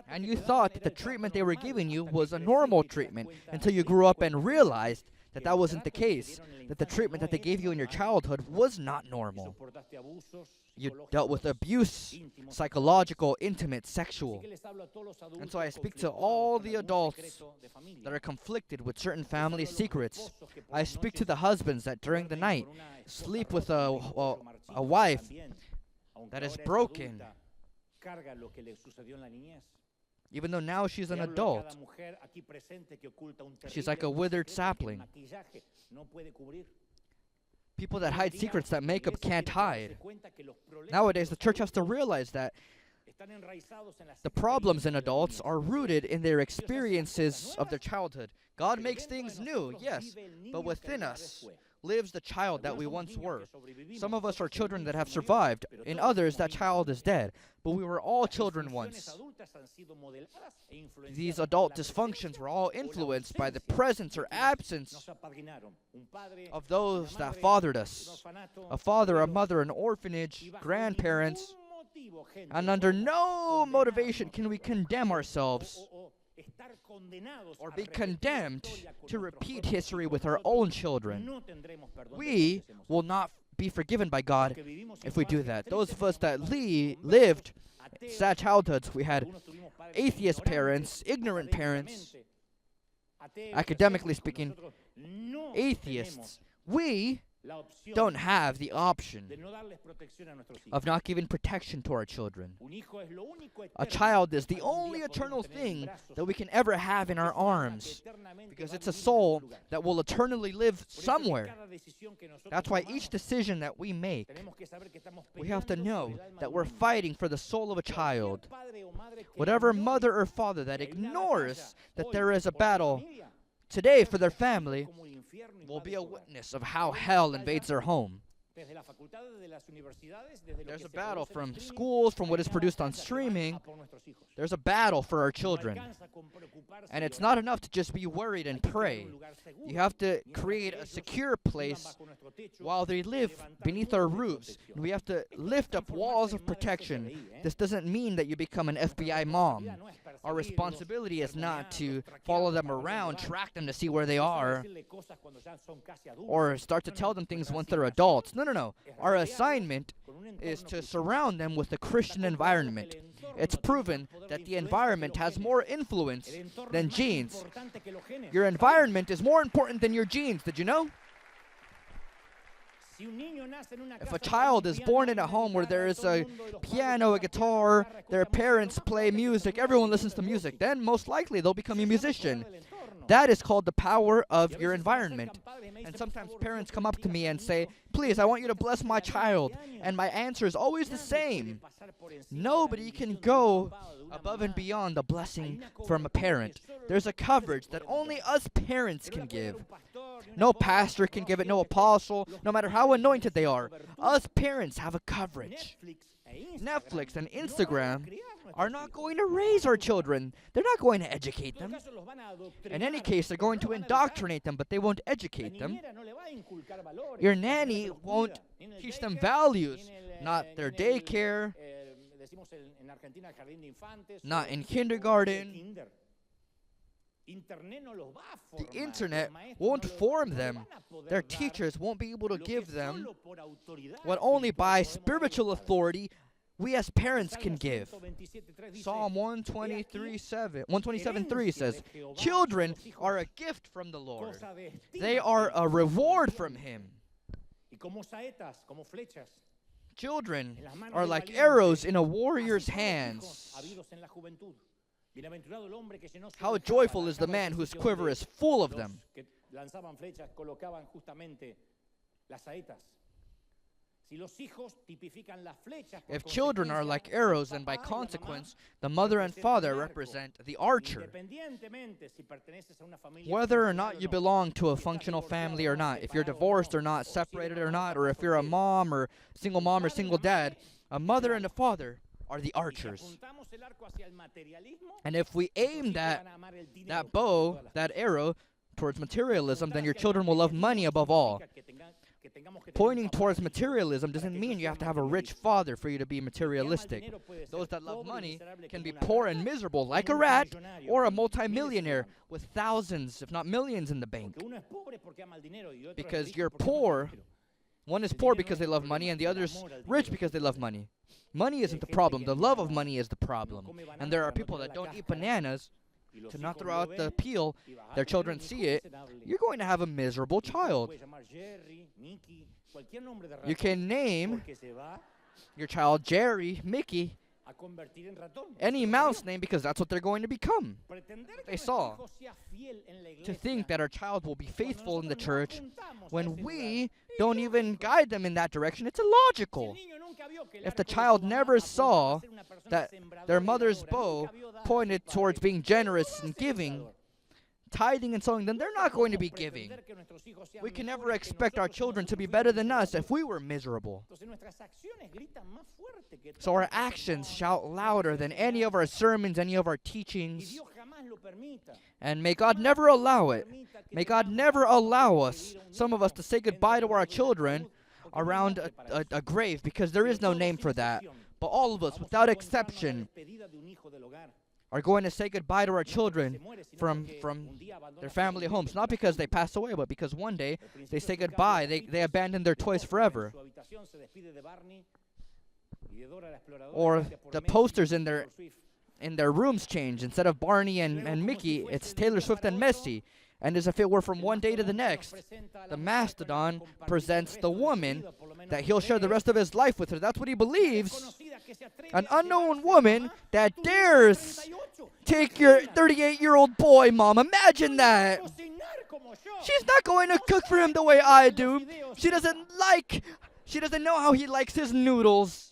and you thought that the treatment they were giving you was a normal treatment until you grew up and realized that that wasn't the case, that the treatment that they gave you in your childhood was not normal. You dealt with abuse, psychological, intimate, sexual. And so I speak to all the adults that are conflicted with certain family secrets. I speak to the husbands that during the night sleep with a wife that is broken, even though now she's an adult. She's like a withered sapling. People that hide secrets that makeup can't hide. Nowadays, the church has to realize that the problems in adults are rooted in their experiences of their childhood. God makes things new, yes, but within us lives the child that we once were. Some of us are children that have survived. In others, that child is dead. But we were all children once. These adult dysfunctions were all influenced by the presence or absence of those that fathered us. A father, a mother, an orphanage, grandparents. And under no motivation can we condemn ourselves or be condemned to repeat history with our own children. We will not be forgiven by God if we do that. Those of us that lived sad childhoods, we had atheist parents, ignorant parents, academically speaking, atheists. We don't have the option of not giving protection to our children. A child is the only eternal thing that we can ever have in our arms, because it's a soul that will eternally live somewhere. That's why each decision that we make, we have to know that we're fighting for the soul of a child. Whatever mother or father that ignores that there is a battle today for their family will be a witness of how hell invades their home. There's a battle from schools, from what is produced on streaming. There's a battle for our children. And it's not enough to just be worried and pray. You have to create a secure place while they live beneath our roofs. And we have to lift up walls of protection. This doesn't mean that you become an FBI mom. Our responsibility is not to follow them around, track them to see where they are, or start to tell them things once they're adults. No. Our assignment is to surround them with a Christian environment. It's proven that the environment has more influence than genes. Your environment is more important than your genes. Did you know? If a child is born in a home where there is a piano, a guitar, their parents play music, everyone listens to music, then most likely they'll become a musician. That is called the power of your environment. And sometimes parents come up to me and say, please, I want you to bless my child. And my answer is always the same. Nobody can go above and beyond the blessing from a parent. There's a coverage that only us parents can give. No pastor can give it, no apostle, no matter how anointed they are. Us parents have a coverage. Netflix and Instagram are not going to raise our children. They're not going to educate them. In any case, they're going to indoctrinate them, but they won't educate them. Your nanny won't teach them values, not their daycare, not in kindergarten. The internet won't form them. Their teachers won't be able to give them what only by spiritual authority we as parents can give. Psalm 127:3 says, children are a gift from the Lord. They are a reward from Him. Children are like arrows in a warrior's hands. How joyful is the man whose quiver is full of them. If children are like arrows, then by consequence, the mother and father represent the archer. Whether or not you belong to a functional family or not, if you're divorced or not, separated or not, or if you're a mom or single dad, a mother and a father are the archers. And if we aim that bow, that arrow, towards materialism, then your children will love money above all. Pointing towards materialism doesn't mean you have to have a rich father for you to be materialistic. Those that love money can be poor and miserable like a rat, or a multimillionaire with thousands, if not millions, in the bank. Because you're poor. One is poor because they love money, and the other is rich because they love money. Money isn't the problem. The love of money is the problem. And there are people that don't eat bananas to not throw out the peel. Their children see it. You're going to have a miserable child. You can name your child Jerry, Mickey, any mouse name, because that's what they're going to become. They saw. To think that our child will be faithful in the church when we don't even guide them in that direction, it's illogical. If the child never saw that their mother's bow pointed towards being generous and giving, tithing and sowing, then they're not going to be giving. We can never expect our children to be better than us if we were miserable. So our actions shout louder than any of our sermons, any of our teachings. And may God never allow it. May God never allow us, some of us, to say goodbye to our children around a grave, because there is no name for that. But all of us, without exception, are going to say goodbye to our children from their family homes. Not because they pass away, but because one day they say goodbye. They abandon their toys forever. Or the posters in their rooms change. Instead of Barney and Mickey, it's Taylor Swift and Messi. And as if it were from one day to the next, the mastodon presents the woman that he'll share the rest of his life with her. That's what he believes. An unknown woman that dares take your 38-year-old boy, Mom. Imagine that. She's not going to cook for him the way I do. She doesn't know how he likes his noodles.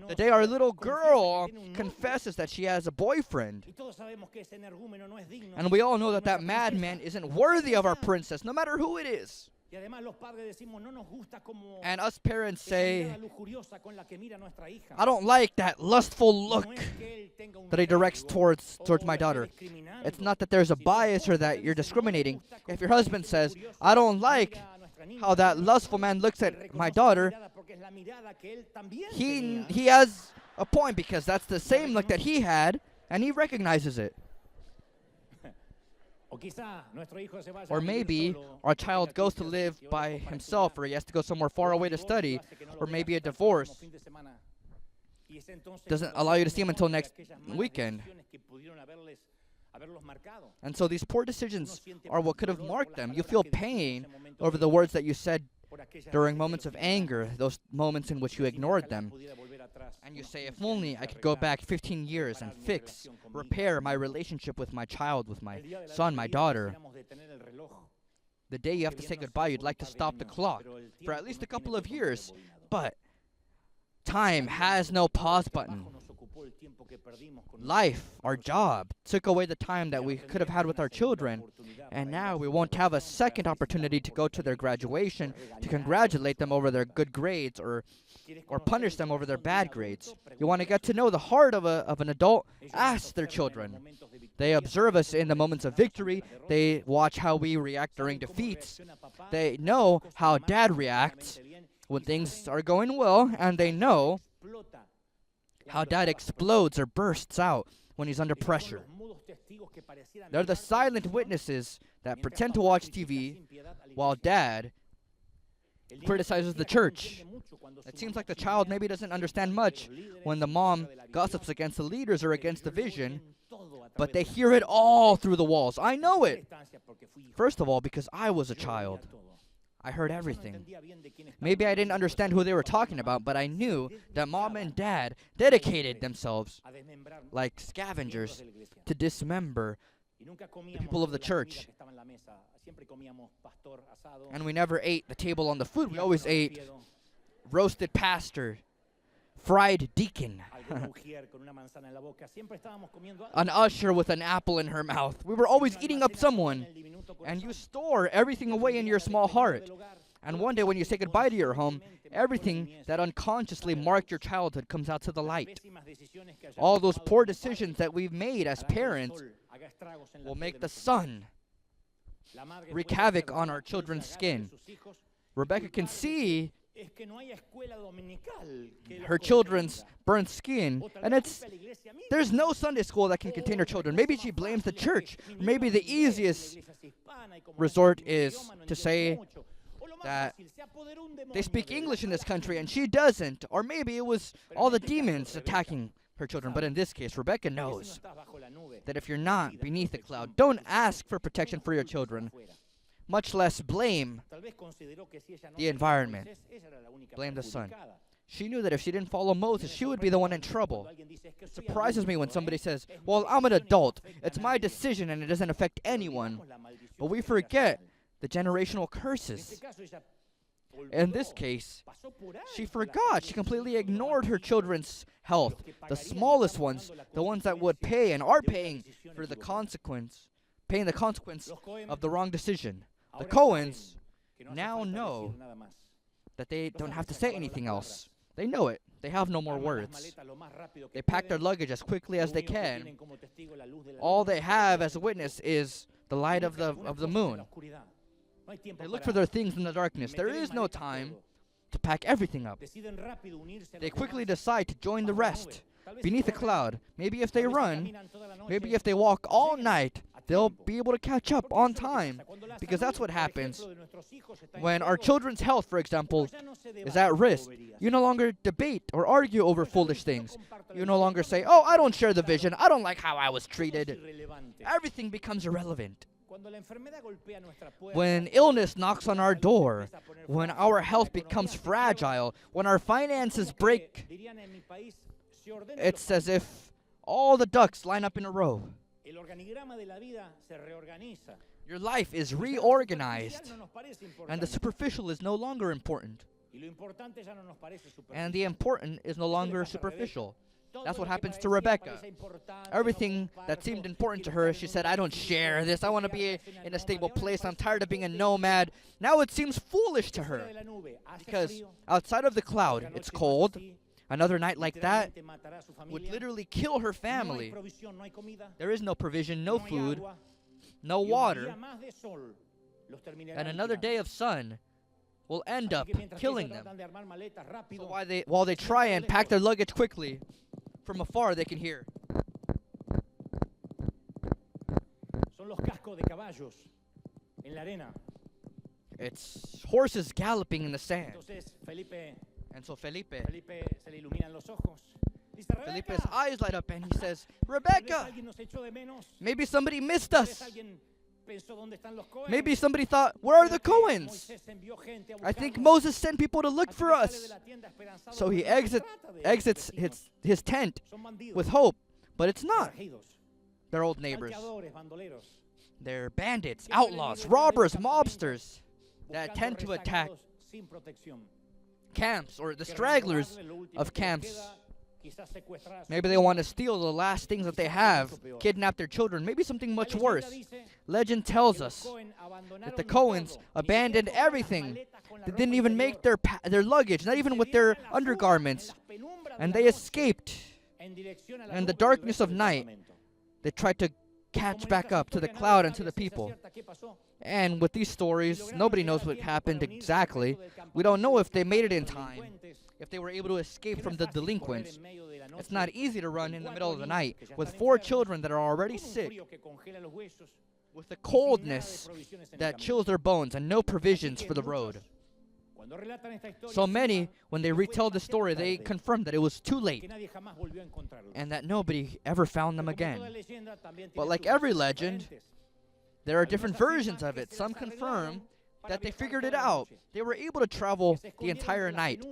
The day our little girl confesses that she has a boyfriend. And we all know that that madman isn't worthy of our princess, no matter who it is. And us parents say, I don't like that lustful look that he directs towards my daughter. It's not that there's a bias or that you're discriminating. If your husband says, I don't like how that lustful man looks at my daughter, he has a point, because that's the same look that he had, and he recognizes it. Or maybe our child goes to live by himself, or he has to go somewhere far away to study, or maybe a divorce doesn't allow you to see him until next weekend. And so these poor decisions are what could have marked them. You feel pain over the words that you said during moments of anger, those moments in which you ignored them. And you say, if only I could go back 15 years and repair my relationship with my child, with my son, my daughter. The day you have to say goodbye, you'd like to stop the clock for at least a couple of years. But time has no pause button. life, our job, took away the time that we could have had with our children. And now we won't have a second opportunity to go to their graduation, to congratulate them over their good grades or punish them over their bad grades. You want to get to know the heart of an adult? Ask their children. They observe us in the moments of victory. They watch how we react during defeats. They know how dad reacts when things are going well, and they know how dad explodes or bursts out when he's under pressure. They're the silent witnesses that pretend to watch TV while dad criticizes the church. It seems like the child maybe doesn't understand much when the mom gossips against the leaders or against the vision, but they hear it all through the walls. I know it. First of all, because I was a child. I heard everything. Maybe I didn't understand who they were talking about, but I knew that mom and dad dedicated themselves like scavengers to dismember the people of the church. And we never ate the table on the food. We always ate roasted pastor, fried deacon, an usher with an apple in her mouth. We were always eating up someone. And you store everything away in your small heart. And one day when you say goodbye to your home, everything that unconsciously marked your childhood comes out to the light. All those poor decisions that we've made as parents will make the sun wreak havoc on our children's skin. Rebecca can see her children's burnt skin, and there's no Sunday school that can contain her children. Maybe she blames the church. Maybe the easiest resort is to say that they speak English in this country and she doesn't, or maybe it was all the demons attacking her children. But in this case, Rebecca knows that if you're not beneath the cloud, don't ask for protection for your children, much less blame the environment, blame the sun. She knew that if she didn't follow Moses, she would be the one in trouble. It surprises me when somebody says, well, I'm an adult. It's my decision and it doesn't affect anyone. But we forget the generational curses. In this case, she forgot. She completely ignored her children's health. The smallest ones, the ones that would pay and are paying for the consequence, paying the consequence of the wrong decision. The Cohens now know that they don't have to say anything else. They know it. They have no more words. They pack their luggage as quickly as they can. All they have as a witness is the light of the moon. They look for their things in the darkness. There is no time to pack everything up. They quickly decide to join the rest beneath a cloud. Maybe if they run, maybe if they walk all night, they'll be able to catch up on time. Because that's what happens when our children's health, for example, is at risk. You no longer debate or argue over foolish things. You no longer say, oh, I don't share the vision. I don't like how I was treated. Everything becomes irrelevant. When illness knocks on our door, when our health becomes fragile, when our finances break, it's as if all the ducks line up in a row. Your life is reorganized, and the superficial is no longer important. And the important is no longer superficial. That's what happens to Rebecca. Everything that seemed important to her, she said, I don't share this. I want to be in a stable place. I'm tired of being a nomad. Now it seems foolish to her. Because outside of the cloud, it's cold. Another night like that would literally kill her family. There is no provision, no food, no water. And another day of sun will end up killing them. So while they try and pack their luggage quickly, from afar they can hear. It's horses galloping in the sand. And so Felipe's eyes light up and he says, Rebecca, maybe somebody missed us. Maybe somebody thought, where are the Cohens? I think Moses sent people to look for us. So he exits his tent with hope, but it's not. They're old neighbors. They're bandits, outlaws, robbers, mobsters that tend to attack camps or the stragglers of camps Maybe they want to steal the last things that they have, kidnap their children, maybe something much worse. Legend tells us that the Cohens abandoned everything. They didn't even make their luggage, not even with their undergarments. And they escaped. In the darkness of night, they tried to catch back up to the cloud and to the people. And with these stories, nobody knows what happened exactly. We don't know if they made it in time, if they were able to escape from the delinquents. It's not easy to run in the middle of the night with 4 children that are already sick, with the coldness that chills their bones and no provisions for the road. So many, when they retell the story, they confirm that it was too late and that nobody ever found them again. But like every legend, there are different versions of it. Some confirm that they figured it out. They were able to travel the entire night,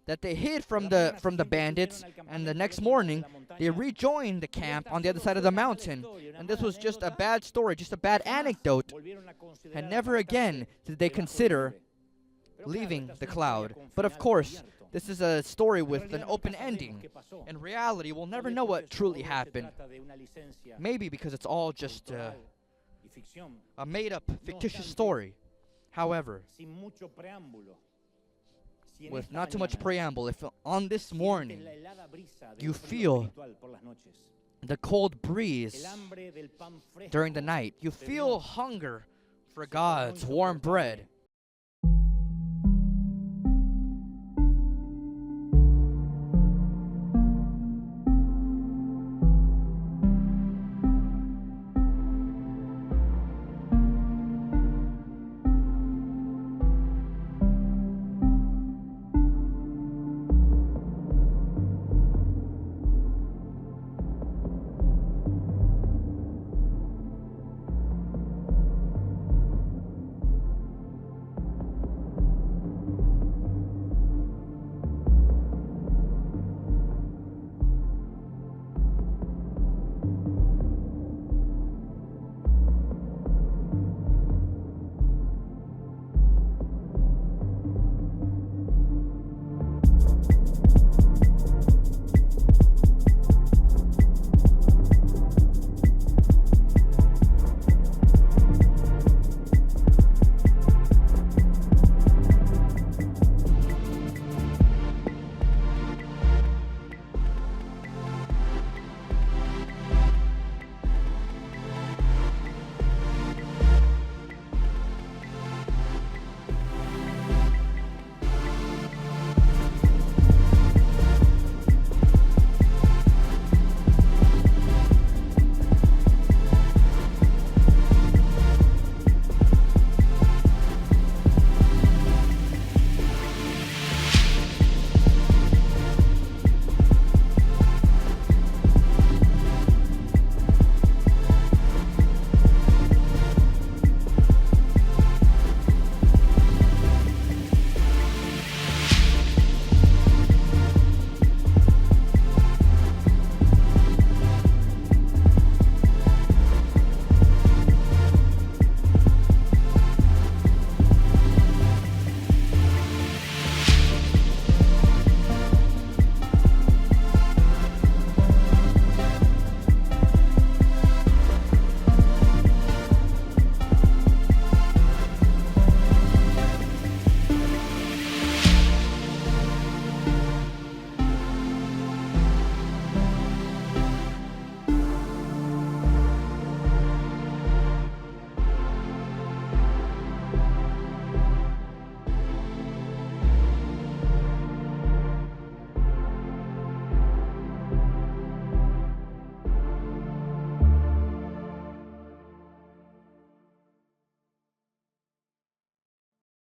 that they hid from the bandits, and the next morning they rejoined the camp on the other side of the mountain. And this was just a bad story, just a bad anecdote. And never again did they consider leaving the cloud. But of course, this is a story with an open ending. In reality, we'll never know what truly happened. Maybe because it's all just a made-up, fictitious story. However, with not too much preamble, if on this morning you feel the cold breeze during the night, you feel hunger for God's warm bread,